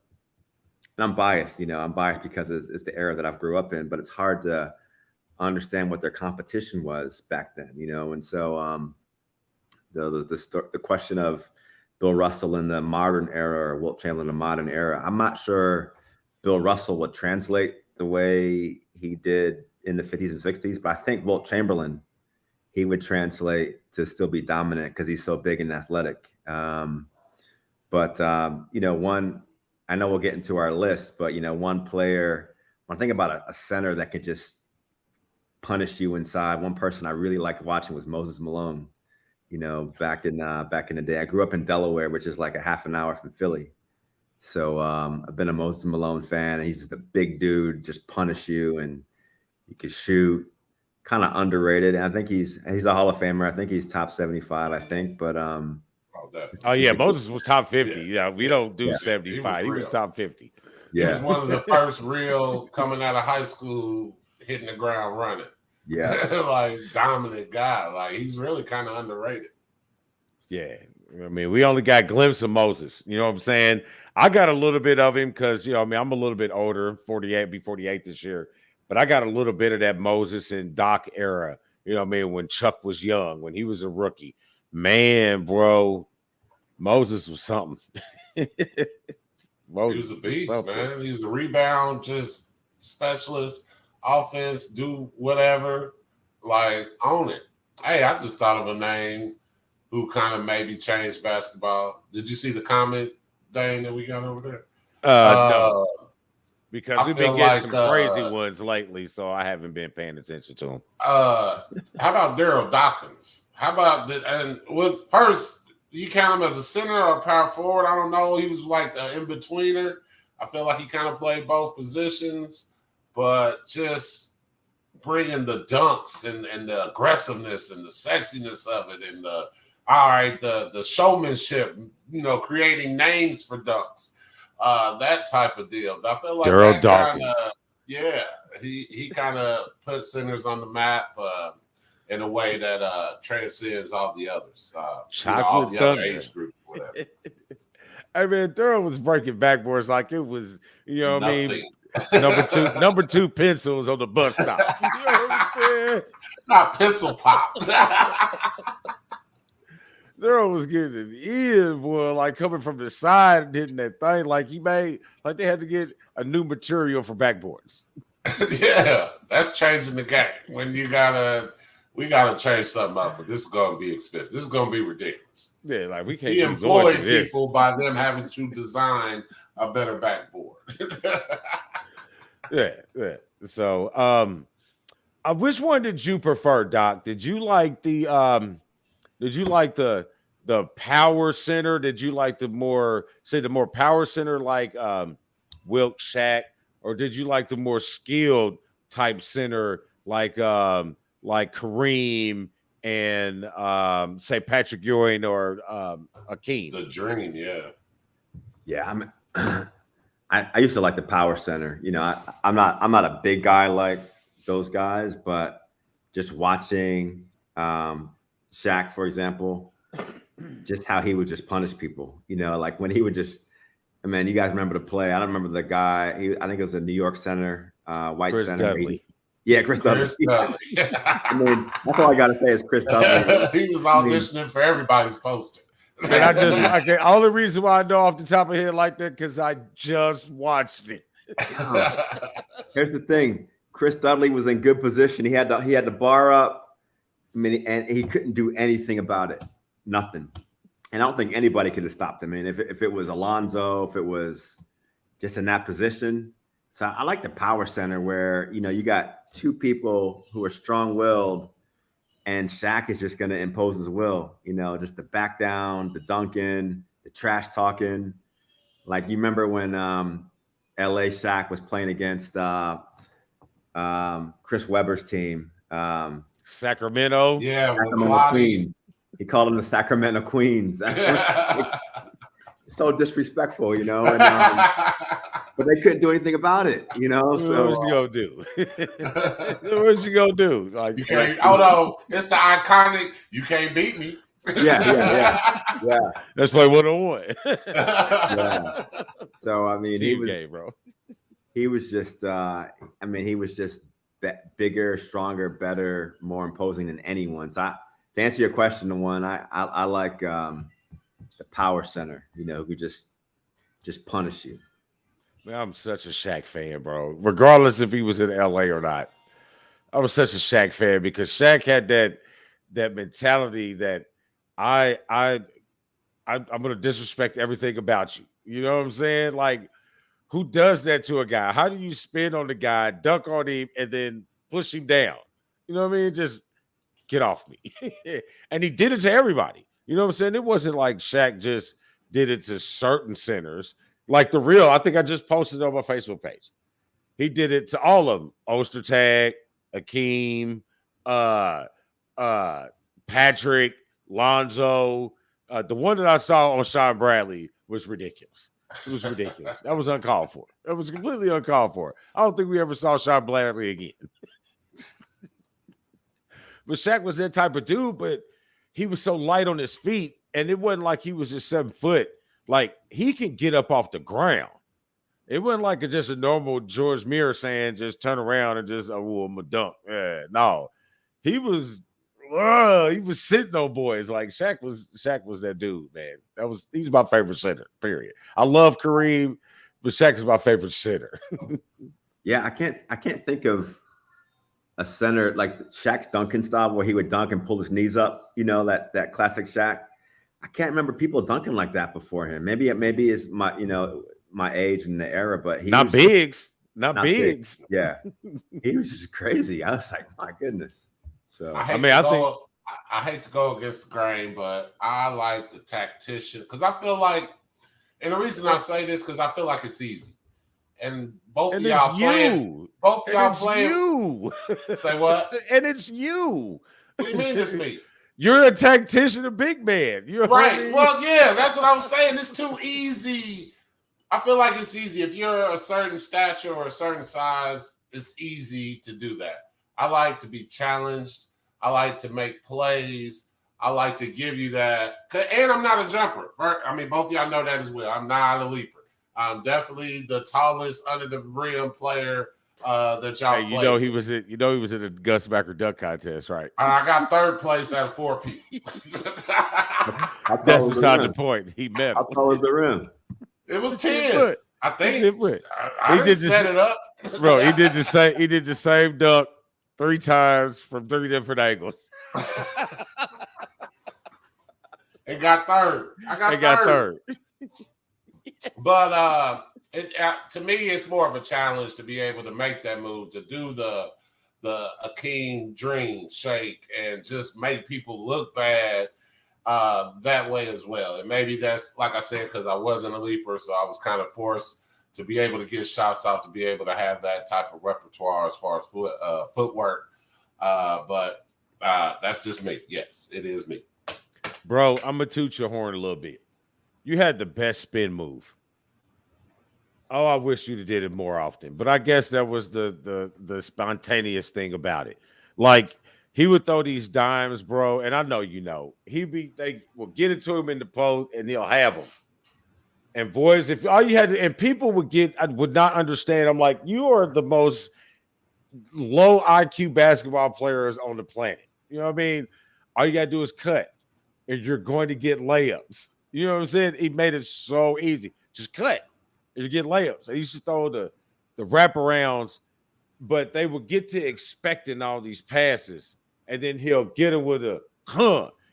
And I'm biased, I'm biased because it's the era that I've grew up in, but it's hard to understand what their competition was back then, and so the question of Bill Russell in the modern era or Wilt Chamberlain in the modern era, I'm not sure Bill Russell would translate the way he did in the 50s and 60s, but I think Wilt Chamberlain, he would translate to still be dominant because he's so big and athletic. One, I know we'll get into our list, but one player, when I think about a center that could just punish you inside, one person I really liked watching was Moses Malone. Back in the day, I grew up in Delaware, which is like a half an hour from Philly. So I've been a Moses Malone fan. He's just a big dude, just punish you, and he could shoot. Kind of underrated. And I think he's a Hall of Famer. I think he's top 75. I think, but Moses was top 50. Yeah, we don't do 75. He was top 50. Yeah, he was one of the first real coming out of high school hitting the ground running. Yeah, like dominant guy. Like he's really kind of underrated. Yeah, I mean, we only got a glimpse of Moses. You know what I'm saying? I got a little bit of him because I'm a little bit older, 48, be 48 this year, but I got a little bit of that Moses and Doc era. You know what I mean? When Chuck was young, when he was a rookie, man, bro, Moses was something. He was a beast, man. He was a rebound, just specialist, offense, do whatever, like own it. Hey, I just thought of a name who kind of maybe changed basketball. Did you see the comment, Dane, that we got over there? No, because we've been getting some crazy ones lately, so I haven't been paying attention to them. How about Daryl Dawkins? How about first? You count him as a center or a power forward? I don't know. He was like the in-betweener. I feel like he kind of played both positions, but just bringing the dunks and the aggressiveness and the sexiness of it and the showmanship, creating names for dunks, that type of deal. I feel like Daryl Dawkins. He kind of put centers on the map in a way that transcends all the others. All the other age groups, whatever. I mean, Daryl was breaking backboards like it was, what I mean? number two pencils on the bus stop. You know what I'm saying? Not pencil pop. Daryl was getting it in, boy, like coming from the side and hitting that thing like they had to get a new material for backboards. Yeah, that's changing the game. When we gotta change something up, but this is gonna be expensive. This is gonna be ridiculous. Yeah, like we can't. He employed people by them having to design a better backboard. yeah. So, Which one did you prefer, Doc? Did you like the power center? Did you like the more power center like Wilt, Shaq, or did you like the more skilled type center like Kareem and say Patrick Ewing or Akeem? The dream, yeah. Yeah, I used to like the power center. You know, I'm not a big guy like those guys, but just watching Shaq, for example, just how he would just punish people. You know, like when he would just, I mean, you guys remember the play. I don't remember the guy. I think it was a New York center, white Chris center. Dudley. Chris Dudley. I mean, that's all I got to say is Chris Dudley. He was auditioning for everybody's poster. And the only reason why I know off the top of my head like that because I just watched it. Here's the thing: Chris Dudley was in good position. He had the bar up. I mean, and he couldn't do anything about it. Nothing. And I don't think anybody could have stopped him. I mean, if it was Alonzo, if it was just in that position. So I like the power center where, you know, you got two people who are strong-willed and Shaq is just going to impose his will, you know, just the back down, the dunking, the trash talking. Like you remember when LA Shaq was playing against Chris Webber's team. Sacramento. Yeah, Sacramento Queen. He called them the Sacramento Queens. So disrespectful, you know. And, but they couldn't do anything about it, you know. So what's you gonna do? What's you gonna do? Like, you can't. Although it's the iconic, you can't beat me. Yeah. Let's play 1-on-1. Yeah. So I mean, Team game, bro. He was just. I mean, he was just bigger, stronger, better, more imposing than anyone. So to answer your question, the one I like the power center. You know, who just punish you. Man, I'm such a Shaq fan, bro. Regardless if he was in LA or not, I was such a Shaq fan because Shaq had that mentality that I'm gonna disrespect everything about you. You know what I'm saying? Like, who does that to a guy? How do you spin on the guy, dunk on him, and then push him down? You know what I mean? Just get off me. And he did it to everybody. You know what I'm saying? It wasn't like Shaq just did it to certain centers. Like the real, I think I just posted it on my Facebook page. He did it to all of them. Ostertag, Akeem, Patrick, Lonzo. The one that I saw on Sean Bradley was ridiculous. It was ridiculous. That was uncalled for. That was completely uncalled for. I don't think we ever saw Sean Bradley again. But Shaq was that type of dude, but he was so light on his feet, and it wasn't like he was just 7 foot. Like, he can get up off the ground. It wasn't like just a normal George Muir saying, just turn around and just, oh, I'm a dunk. Yeah, no. He was sitting on boys. Like, Shaq was that dude, man. He's my favorite center, period. I love Kareem, but Shaq is my favorite center. Yeah, I can't think of a center like Shaq's dunking style where he would dunk and pull his knees up, you know, that classic Shaq. I can't remember people dunking like that before him. Maybe it's my, you know, my age and the era, but he not was bigs. Not bigs. Yeah. He was just crazy. I was like, my goodness. So I hate to go against the grain, but I like the tactician because I feel like, and the reason I say this because I feel like it's easy. And both of y'all playing. You. Say what? And it's you. What do you mean it's me? You're a tactician, a big man. You're right. Well, yeah, that's what I was saying. It's too easy. I feel like it's easy. If you're a certain stature or a certain size, it's easy to do that. I like to be challenged. I like to make plays. I like to give you that. And I'm not a jumper. I mean, both of y'all know that as well. I'm not a leaper. I'm definitely the tallest under the rim player that y'all you know he was in the Gus Backer dunk contest, right? I got third place out of 4 people. That's beside the point. He met. How tall was the rim? It was 10. I think. I did set it up. Bro, he did the same dunk 3 times from 3 different angles. And got third. I got third. But to me, it's more of a challenge to be able to make that move, to do the the Akeem Dream shake and just make people look bad that way as well. And maybe that's, like I said, because I wasn't a leaper, so I was kind of forced to be able to get shots off, to be able to have that type of repertoire as far as footwork. But that's just me. Yes, it is me. Bro, I'm going to toot your horn a little bit. You had the best spin move. Oh, I wish you'd have did it more often. But I guess that was the spontaneous thing about it. Like, he would throw these dimes, bro, and I know you know. They will get it to him in the post, and he'll have them. And boys, if all you had to, and people would not understand. I'm like, you are the most low IQ basketball players on the planet. You know what I mean? All you gotta do is cut, and you're going to get layups. You know what I'm saying? He made it so easy. Just cut, and you get layups. I used to throw the wraparounds, but they would get to expecting all these passes, and then he'll get them with a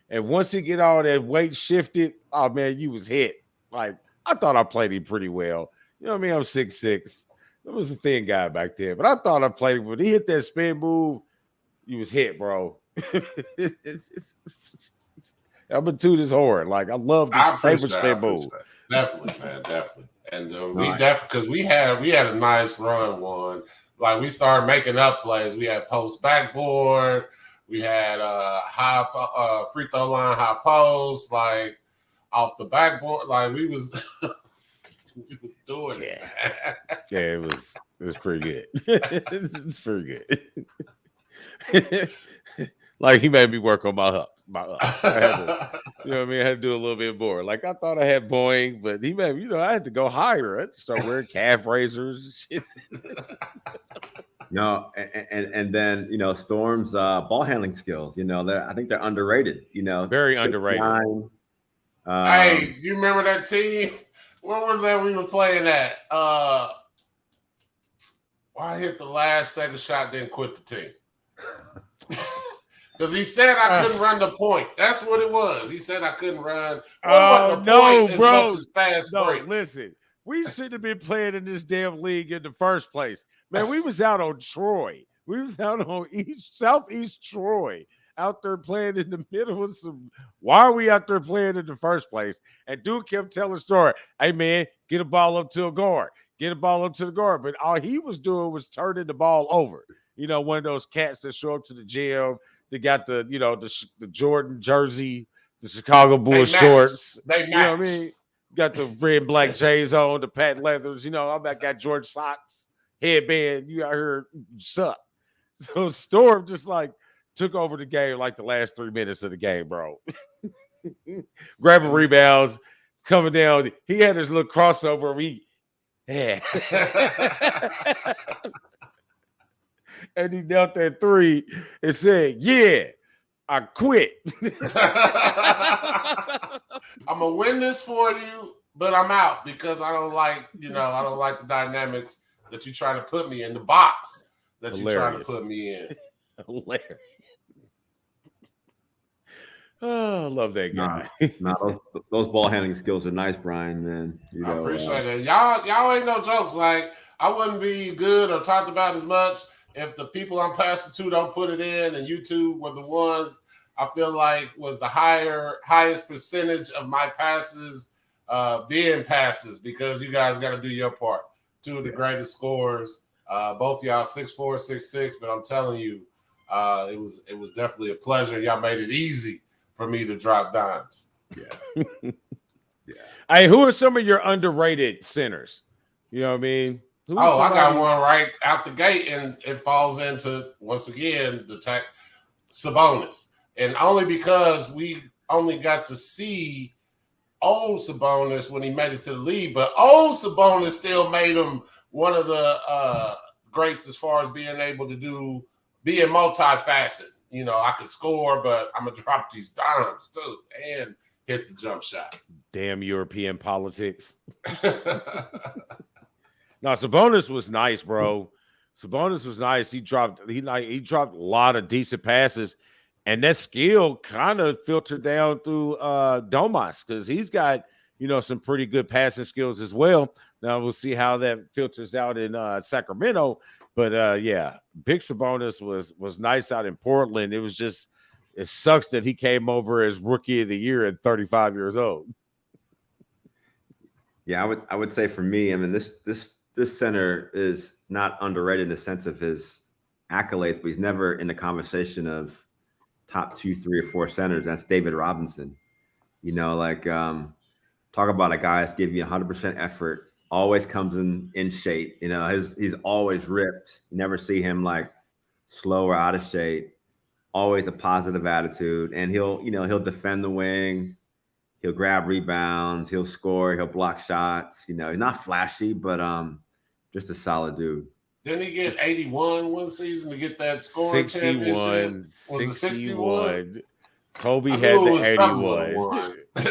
and once he get all that weight shifted, oh man, you was hit. Like, I thought I played him pretty well. You know what I mean? I'm 6'6". I was a thin guy back then, but I thought I played him. When he hit that spin move, you was hit, bro. I'm gonna toot his horn. Like, I love this favorite spin move. Definitely, man, definitely. And we definitely, because we had a nice run one. Like, we started making up plays. We had post backboard. We had high free throw line, high post, like off the backboard. Like, we was doing it. Yeah, it was pretty good. It's pretty good. Like, he made me work on my up. You know what I mean? I had to do a little bit more. Like, I thought I had Boeing, but he made me, I had to go higher. I had to start wearing calf razors and shit. No, and then Storm's ball handling skills. I think they're underrated. Very underrated. Hey, you remember that team? What was that we were playing at? I hit the last second shot, then quit the team. Because he said I couldn't run the point. That's what it was. He said I couldn't run. Oh, no, bro. As much as fast breaks. Listen. We should have been playing in this damn league in the first place. Man, we was out on Troy. We was out on Southeast Troy, out there playing in the middle of some. Why are we out there playing in the first place? And dude kept telling the story. Hey, man, get a ball up to a guard. Get a ball up to the guard. But all he was doing was turning the ball over. One of those cats that show up to the gym. They got the Jordan jersey, the Chicago Bulls shorts. They match. You know what I mean? Got the red and black J's on, the patent leathers. I got George socks, headband. You out here suck. So Storm just like took over the game like the last 3 minutes of the game, bro. Grabbing rebounds, coming down. He had his little crossover. And he knelt that three and said, "Yeah, I quit." I'm gonna win this for you, but I'm out because I don't like, I don't like the dynamics that you trying to put me in, the box that you trying to put me in. Hilarious. Oh, I love that guy. Those ball handling skills are nice, Brian. Man, I appreciate it. Y'all ain't no jokes. Like, I wouldn't be good or talked about as much if the people I'm passing to don't put it in, and you two were the ones I feel like was the highest percentage of my passes being passes, because you guys got to do your part. Two of the greatest scorers, both y'all 6'4", 6'6", but I'm telling you, it was definitely a pleasure. Y'all made it easy for me to drop dimes. Yeah. Yeah. Hey, who are some of your underrated centers? You know what I mean? I got one right out the gate, and it falls into, once again, the tech Sabonis. And only because we only got to see old Sabonis when he made it to the league, but old Sabonis still made him one of the greats as far as being able to being multifaceted. I could score, but I'm going to drop these dimes too and hit the jump shot. Damn European politics. No, Sabonis was nice, bro. Sabonis was nice. He dropped a lot of decent passes, and that skill kind of filtered down through Domas, because he's got some pretty good passing skills as well. Now we'll see how that filters out in Sacramento, But yeah, Big Sabonis was nice out in Portland. It sucks that he came over as rookie of the year at 35 years old. Yeah, I would say for me, I mean, this center is not underrated in the sense of his accolades, but he's never in the conversation of top 2, 3, or 4 centers. That's David Robinson. You know, like talk about a guy that's giving you 100% effort, always comes in shape. You know, he's always ripped. You never see him like slow or out of shape. Always a positive attitude, and he'll defend the wing. He'll grab rebounds. He'll score. He'll block shots. You know, he's not flashy, but just a solid dude. Didn't he get 81 one season to get that scoring championship? Was it 61? Kobe had the 81.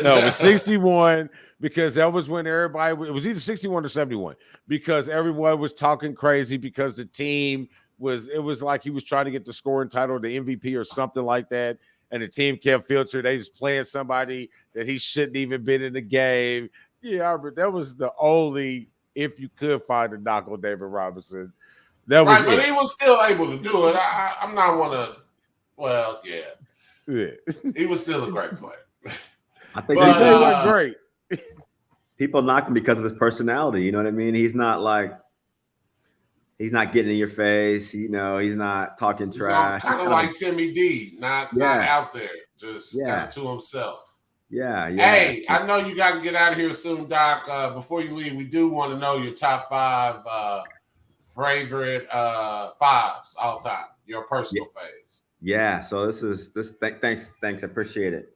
No, it was 61 because that was when everybody, it was either 61 or 71 because everyone was talking crazy because the team it was like he was trying to get the scoring title, the MVP or something like that. And the team kept filtering. They was playing somebody that he shouldn't even been in the game. Yeah, but that was the only, if you could find a knock on David Robinson. That was right, but he was still able to do it. I'm not one to, well, yeah. He was still a great player. I think he was great. People knock him because of his personality. You know what I mean? He's not getting in your face. You know, he's not talking trash. Kind of like Timmy D, not out there, just kind of to himself. Yeah. Hey, I know you got to get out of here soon, Doc. Before you leave, we do want to know your top 5 favorite 5s all time, your personal faves. Yeah. So thanks. I appreciate it.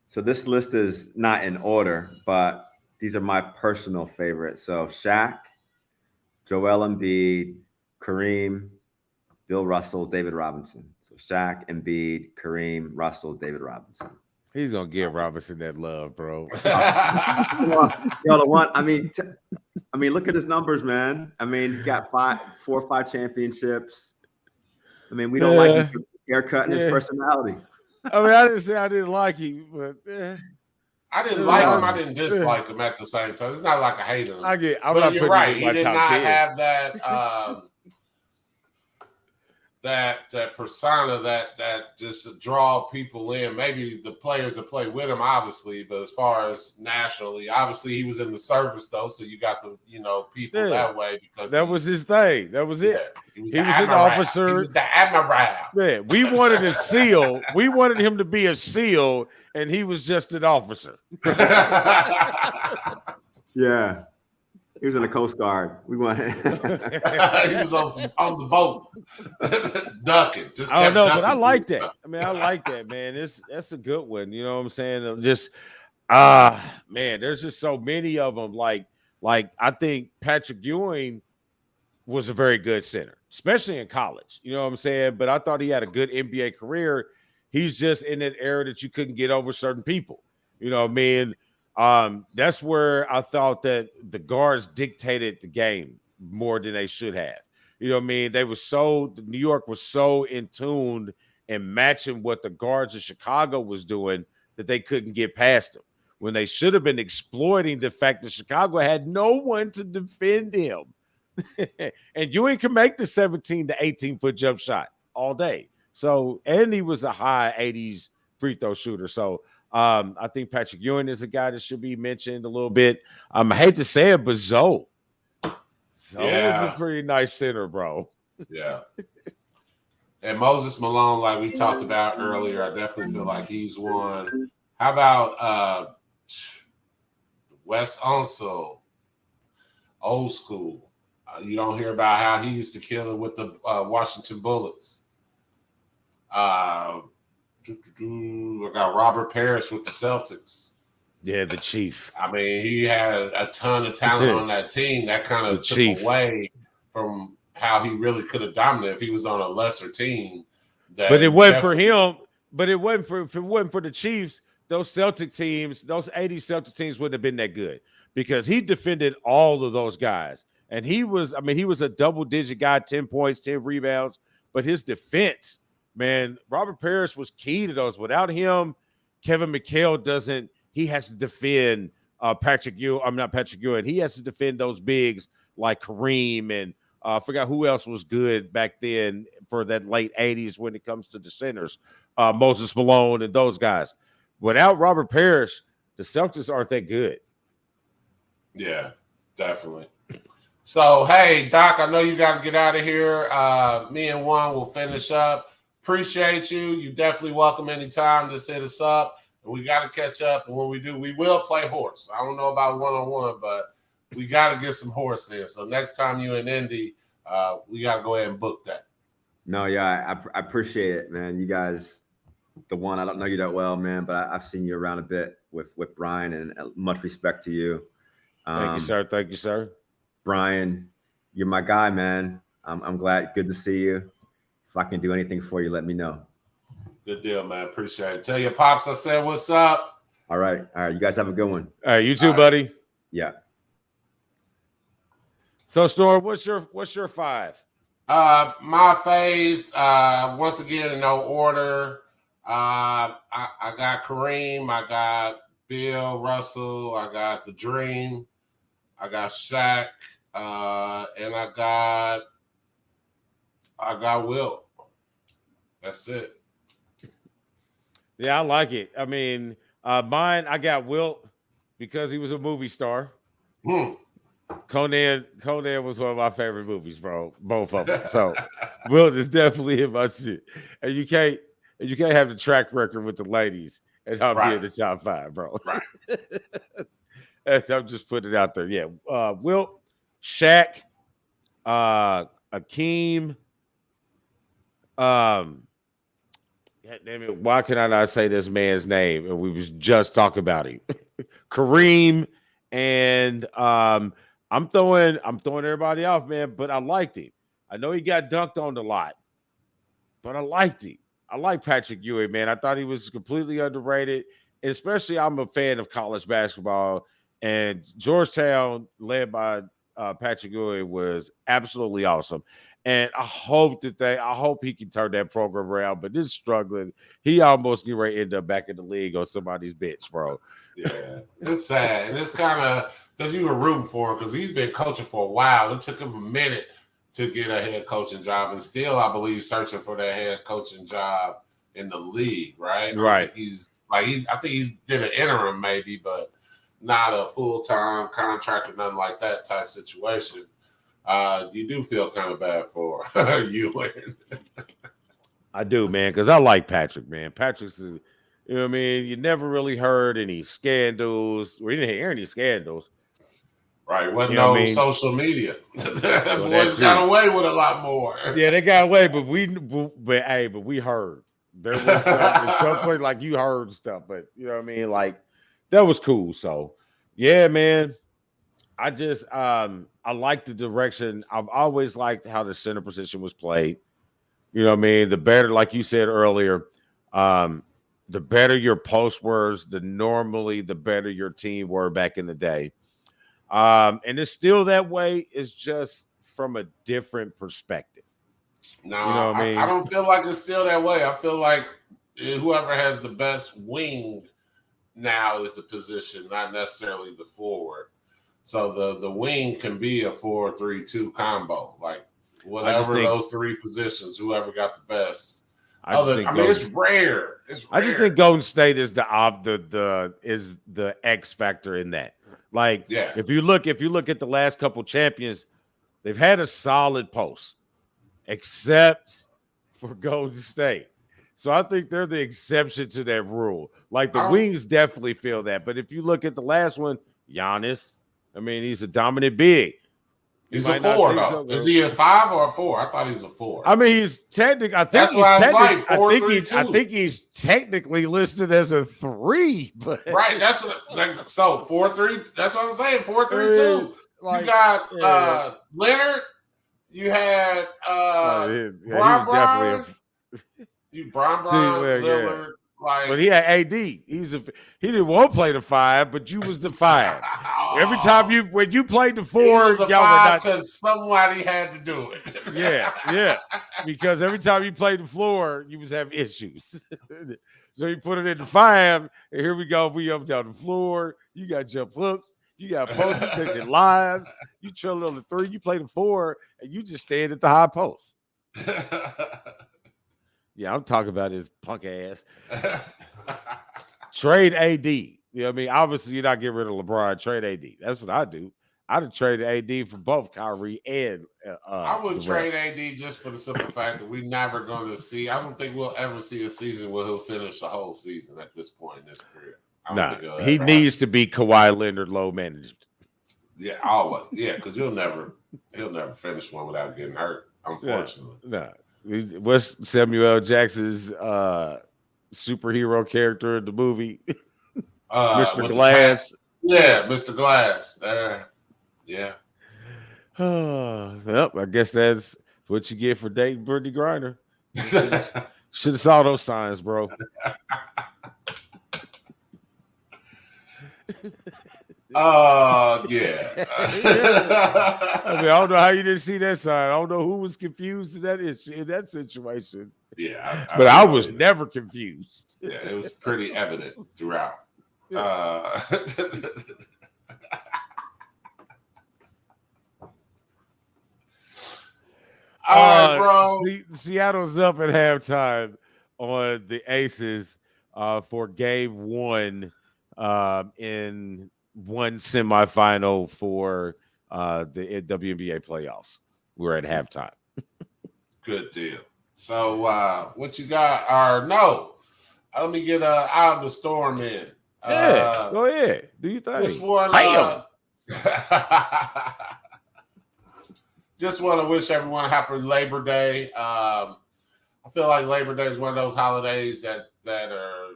So this list is not in order, but these are my personal favorites. So Shaq, Joel Embiid, Kareem, Bill Russell, David Robinson. So Shaq, Embiid, Kareem, Russell, David Robinson. He's gonna give Robinson that love, bro. Yo, the one. I mean, look at his numbers, man. I mean, he's got 4 or 5 championships. I mean, we don't like his haircut and his personality. I mean, I didn't say I didn't like him, but I didn't like him. I didn't dislike him at the same time. It's not like I hate him. But you're right. He did not have that that persona that just draw people in. Maybe the players that play with him, obviously, but as far as nationally, obviously he was in the service though, so you got the people that way because that was his thing. That was it. He was an officer. He was the admiral. Yeah, we wanted a SEAL. We wanted him to be a SEAL, and he was just an officer. Yeah. He was in the Coast Guard. We want. He was on the boat, ducking. I don't know, but I like that. I mean, I like that, man. That's a good one. You know what I'm saying? Just man, there's just so many of them. Like I think Patrick Ewing was a very good center, especially in college. You know what I'm saying? But I thought he had a good NBA career. He's just in that era that you couldn't get over certain people. You know what I mean? That's where I thought that the guards dictated the game more than they should have. You know what I mean? New York was so in tune and matching what the guards of Chicago was doing that they couldn't get past them when they should have been exploiting the fact that Chicago had no one to defend him. And Ewing can make the 17 to 18 foot jump shot all day. So, and he was a high 80s free throw shooter. So, I think Patrick Ewing is a guy that should be mentioned a little bit. I hate to say it, but Zoe is a pretty nice center, bro. Yeah. And Moses Malone, like we talked about earlier, I definitely feel like he's one. How about Wes Unseld, old school? You don't hear about how he used to kill it with the Washington Bullets. I got Robert Parrish with the Celtics. Yeah, the Chief. I mean, he had a ton of talent on that team. That kind of took away from how he really could have dominated if he was on a lesser team. But it wasn't for him. But it wasn't for if it wasn't for the Chiefs. Those Celtic teams, those 80 Celtic teams wouldn't have been that good because he defended all of those guys. And he was a double-digit guy, 10 points, 10 rebounds. But his defense, man, Robert Parrish was key to those. Without him, Kevin McHale he has to defend Patrick Ewing. I'm not Patrick Ewing. He has to defend those bigs like Kareem and I forgot who else was good back then for that late 80s when it comes to the centers. Moses Malone and those guys. Without Robert Parrish, the Celtics aren't that good. Yeah, definitely. So, hey, Doc, I know you got to get out of here. Me and Juan will finish up. Appreciate you. You definitely welcome anytime. Just hit us up. And we got to catch up. And when we do, we will play horse. I don't know about one-on-one, but we got to get some horse in. So next time you in Indy, we got to go ahead and book that. No, yeah, I appreciate it, man. You guys, the one, I don't know you that well, man, but I've seen you around a bit with Brian, and much respect to you. Thank you, sir. Thank you, sir. Brian, you're my guy, man. I'm glad. Good to see you. If I can do anything for you, let me know. Good deal, man. Appreciate it. Tell your pops I said what's up. All right. You guys have a good one. All right, you too, buddy. Yeah. So, Storm, what's your 5? My faves, once again, in no order. I got Kareem, I got Bill Russell, I got the Dream, I got Shaq, and I got Wilt. That's it. Yeah, I like it. I mean, mine, I got Wilt because he was a movie star. Conan was one of my favorite movies, bro. Both of them. So Wilt is definitely in my shit. And you can't have the track record with the ladies and I'll be in the top 5, bro. Right. I'm just putting it out there. Yeah. Wilt, Shaq, Akeem, God damn it, why can I not say this man's name? And we was just talking about him. Kareem, and I'm throwing everybody off, man, but I liked him. I know he got dunked on a lot, but I liked him. I like Patrick Ewing, man. I thought he was completely underrated, especially I'm a fan of college basketball, and Georgetown, led by Patrick Ewing, was absolutely awesome. And I hope he can turn that program around, but this struggling, he almost get ready to end up back in the league on somebody's bench, bro. Yeah, it's sad. And it's kind of because you were rooting for him because he's been coaching for a while. It took him a minute to get a head coaching job, and still, I believe, searching for that head coaching job in the league, right? Right. I think he's did an interim maybe, but not a full-time contract or nothing like that type situation. You do feel kind of bad for you. I do, man, because I like Patrick, man. Patrick's, you know what I mean? You never really heard any scandals. We didn't hear any scandals. Right. Wasn't social media. Boys got away with a lot more. Yeah, they got away, but we heard. There was stuff at some point, like you heard stuff, but you know what I mean? Like, that was cool. So, yeah, man. I just I like the direction. I've always liked how the center position was played. You know what I mean? The better, like you said earlier, the better your posts were, the better your team were back in the day. And it's still that way. It's just from a different perspective. No, you know what I mean? I don't feel like it's still that way. I feel like whoever has the best wing now is the position, not necessarily the forward. So the wing can be a 4-3-2 combo, like whatever those three positions, whoever got the best. It's rare. I just think Golden State is the X factor in that. Like, if you look at the last couple champions, they've had a solid post, except for Golden State. So I think they're the exception to that rule. Like the wings definitely feel that. But if you look at the last one, Giannis, I mean, he's a dominant big. He's a 4, though. Is he a 5 or a 4? I thought he's a 4. I mean, he's technically. I think he's technically listed as a 3. But right, that's 4-3. That's what I'm saying. 4-3-2. You got Leonard. You had Bron. Lillard. Like, but he had AD. He didn't want to play the 5, but you was the 5. Every time when you played the 4, y'all were not, because somebody had to do it. yeah. Because every time you played the floor, you was having issues. So you put it in the 5, and here we go. We up on the floor. You got jump hooks. You got post, you take your lives, you chill on the 3, you play the 4, and you just stand at the high post. Yeah, I'm talking about his punk ass. Trade AD. You know what I mean? Obviously, you're not getting rid of LeBron. Trade AD. That's what I do. I'd have traded AD for both Kyrie and I would Durant. trade AD just for the simple fact that we're never going to see. I don't think we'll ever see a season where he'll finish the whole season at this point in his career. Nah, he needs to be Kawhi Leonard low managed. Yeah, always. Yeah, because he'll never finish one without getting hurt. Unfortunately, nah. What's Samuel L. Jackson's superhero character in the movie? Mr. Glass. Yeah, Mr. Glass. Yeah. Yep, I guess that's what you get for dating Brittany Griner. Should have saw those signs, bro. Yeah. I mean, I don't know how you didn't see that sign. I don't know who was confused in that situation. Yeah, but I was never confused. Yeah, it was pretty evident throughout. All right, bro. Seattle's up at halftime on the Aces for game 1 in one semifinal for the WNBA playoffs. We're at halftime. Good deal. So what you got? Let me get out of the storm in. Yeah, go ahead. Do you think? This one, just want to wish everyone a happy Labor Day. I feel like Labor Day is one of those holidays that are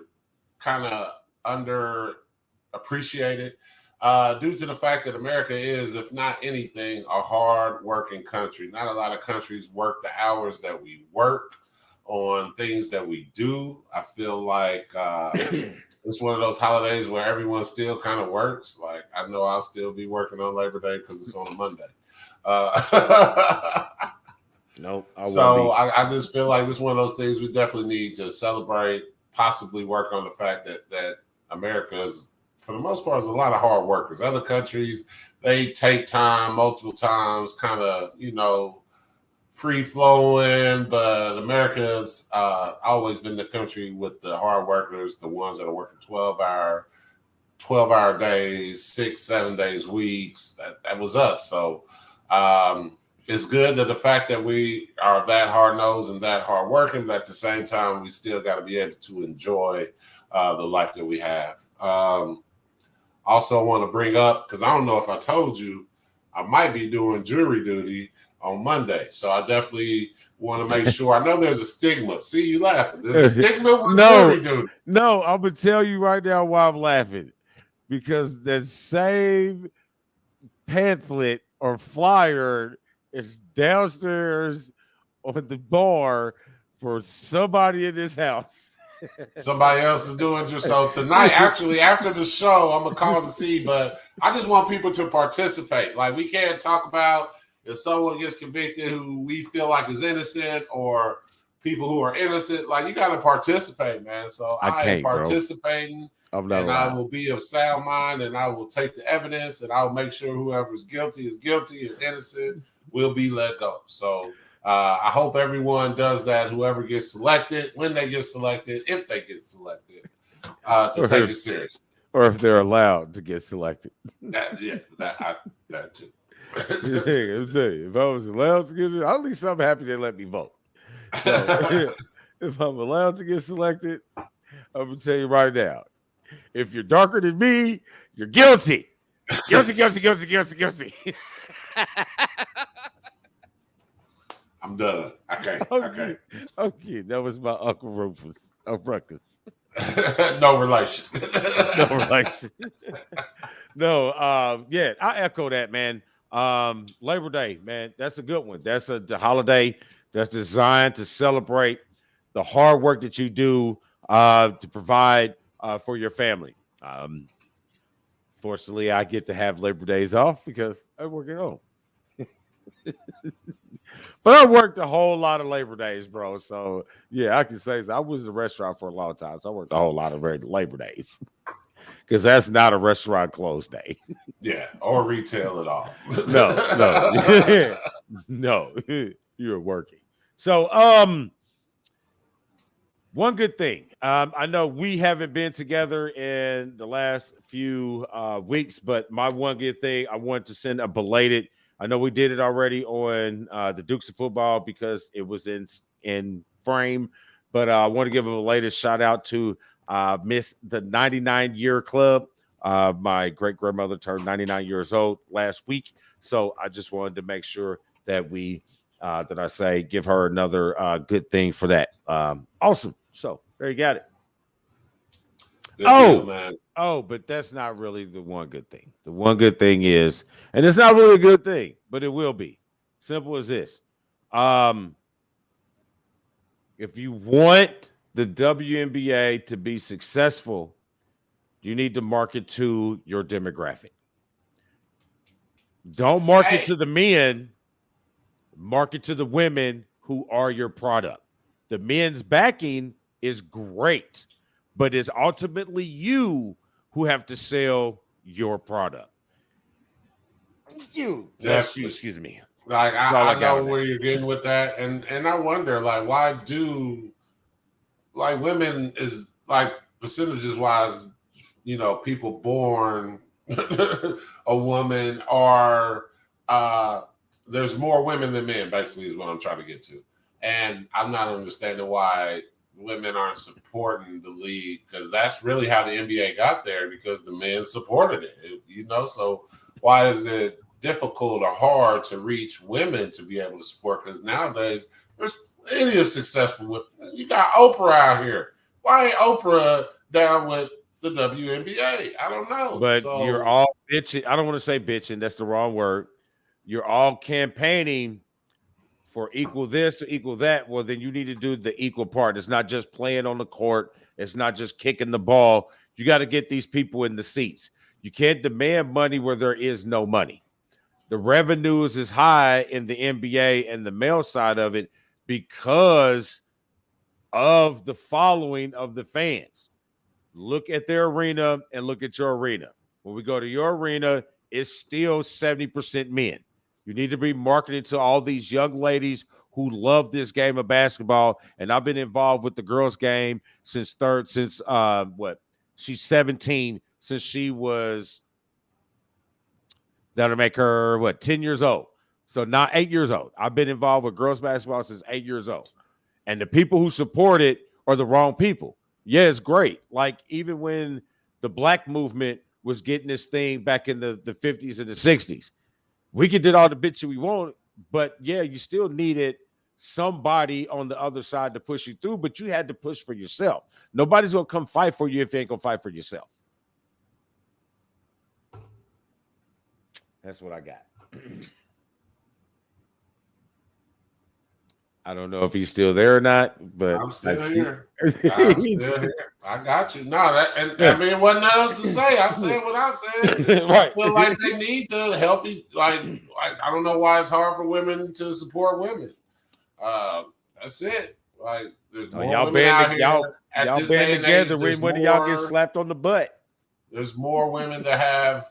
kind of underappreciated due to the fact that America is, if not anything, a hard-working country. Not a lot of countries work the hours that we work on things that we do. I feel like it's one of those holidays where everyone still kind of works. Like, I know I'll still be working on Labor Day because it's on a Monday. Nope. I just feel like this is one of those things we definitely need to celebrate, possibly work on the fact that America is, for the most part, is a lot of hard workers. Other countries, they take time multiple times, kind of, free flowing, but America's always been the country with the hard workers, the ones that are working 12-hour days, 6-7 days weeks. That was us. So it's good that the fact that we are that hard-nosed and that hard-working, but at the same time, we still got to be able to enjoy the life that we have. Also want to bring up, because I don't know if I told you, I might be doing jury duty on Monday. So I definitely want to make sure. I know there's a stigma. See, you laughing. There's a stigma with jury duty. No, I'm going to tell you right now why I'm laughing. Because the same pamphlet or flyer is downstairs on the bar for somebody in this house. Somebody else is doing just so tonight. Actually, after the show, I'm gonna call to see, but I just want people to participate. Like, we can't talk about if someone gets convicted who we feel like is innocent or people who are innocent. Like, you got to participate, man. So I am participating, and I will be of sound mind, and I will take the evidence, and I will make sure whoever's guilty is guilty and innocent will be let go. So I hope everyone does that. Whoever gets selected, when they get selected, if they get selected, to take it serious, or if they're allowed to get selected. That too. If I was allowed to get it, at least I'm happy they let me vote. So, if I'm allowed to get selected, I'm gonna tell you right now: if you're darker than me, you're guilty. Guilty. I'm done. Okay. That was my Uncle Rufus of Ruckus. No relation. No, I echo that, man. Labor Day, man, that's a good one. That's the holiday that's designed to celebrate the hard work that you do to provide for your family. Fortunately, I get to have Labor Days off because I work at home. But I worked a whole lot of Labor Days, bro. So yeah, I can say so. I was in the restaurant for a long time, so I worked a whole lot of Labor Days. because that's not a restaurant close day. Yeah, or retail at all. No, no, you're working. So, one good thing. I know we haven't been together in the last few weeks, but my one good thing, I want to send a belated. I know we did it already on the Dukes of Football because it was in frame, but I want to give a belated shout out to Miss the 99-year club. My great grandmother turned 99 years old last week, so I just wanted to make sure that we that I say give her another good thing for that. Awesome. So there you got it. Good deal, man. But that's not really the one good thing. The one good thing is, and it's not really a good thing, but it will be. Simple as this. If you want the WNBA to be successful, you need to market to your demographic. Don't market to the men, market to the women who are your product. The men's backing is great, but it's ultimately you who have to sell your product. Excuse me. Like I know where you're getting with that, and I wonder, like, why do like women is like percentages wise, people born a woman are there's more women than men, basically, is what I'm trying to get to. And I'm not understanding why women aren't supporting the league, because that's really how the NBA got there, because the men supported it, so why is it difficult or hard to reach women to be able to support? Because nowadays there's plenty of successful women. You got Oprah out here. Why ain't Oprah down with the WNBA? I don't know. But you're all bitching. I don't want to say bitching. That's the wrong word. You're all campaigning for equal this or equal that. Well, then you need to do the equal part. It's not just playing on the court. It's not just kicking the ball. You got to get these people in the seats. You can't demand money where there is no money. The revenues is high in the NBA and the male side of it because of the following of the fans. Look at their arena and look at your arena. When we go to your arena, it's still 70% men. You need to be marketing to all these young ladies who love this game of basketball. And I've been involved with the girls' game since she's 17, since she was, that'll make her 10 years old. So not 8 years old. I've been involved with girls basketball since 8 years old. And the people who support it are the wrong people. Yeah, it's great. Like even when the black movement was getting this thing back in the 50s and the 60s, we could do all the bitch we want, but yeah, you still needed somebody on the other side to push you through, but you had to push for yourself. Nobody's going to come fight for you if you ain't going to fight for yourself. That's what I got. I don't know if he's still there or not, but I'm still here. I'm still here. I got you. No, I mean, it wasn't nothing else to say. I said what I said. Right. I feel like they need to help you. Like I don't know why it's hard for women to support women. That's it. Like there's more y'all women out here. Y'all band together when one of y'all get slapped on the butt. There's more women that have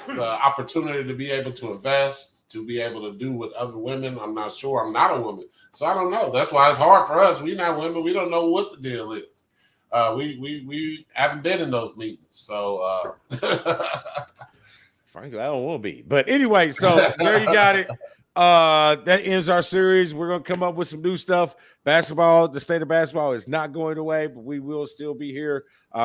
the opportunity to be able to invest, to be able to do with other women. I'm not sure. I'm not a woman, so I don't know. That's why it's hard for us. We're not women. We don't know what the deal is. We haven't been in those meetings, so frankly, I don't want to be. But anyway, so there you got it. That ends our series. We're gonna come up with some new stuff. Basketball, the state of basketball is not going away, but we will still be here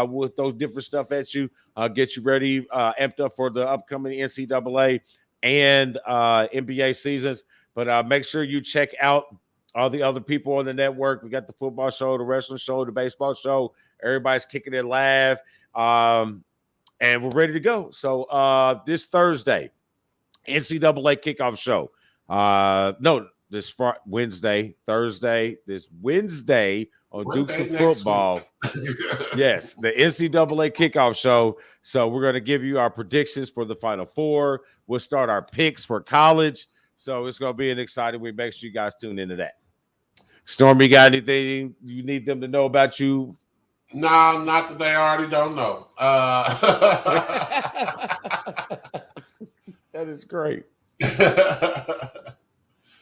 with those different stuff at you. Get you ready, amped up for the upcoming NCAA and NBA seasons. But make sure you check out all the other people on the network. We got the football show, the wrestling show, the baseball show. Everybody's kicking it live. And we're ready to go. So this Thursday, NCAA kickoff show. This Wednesday on Dukes of Football. Yes, the NCAA kickoff show. So we're going to give you our predictions for the Final Four. We'll start our picks for college. So it's going to be an exciting week. Make sure you guys tune into that. Stormy, got anything you need them to know about you? No, not that they already don't know. That is great.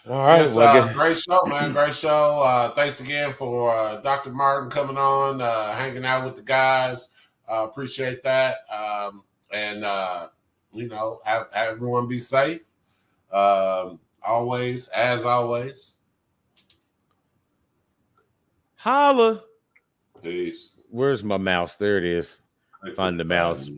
All right. Just great show, man. Great show. Thanks again for Dr. Martin coming on, hanging out with the guys. Appreciate that. And have everyone be safe. Always, as always. Holla. Peace. Where's my mouse? There it is. Find the mouse.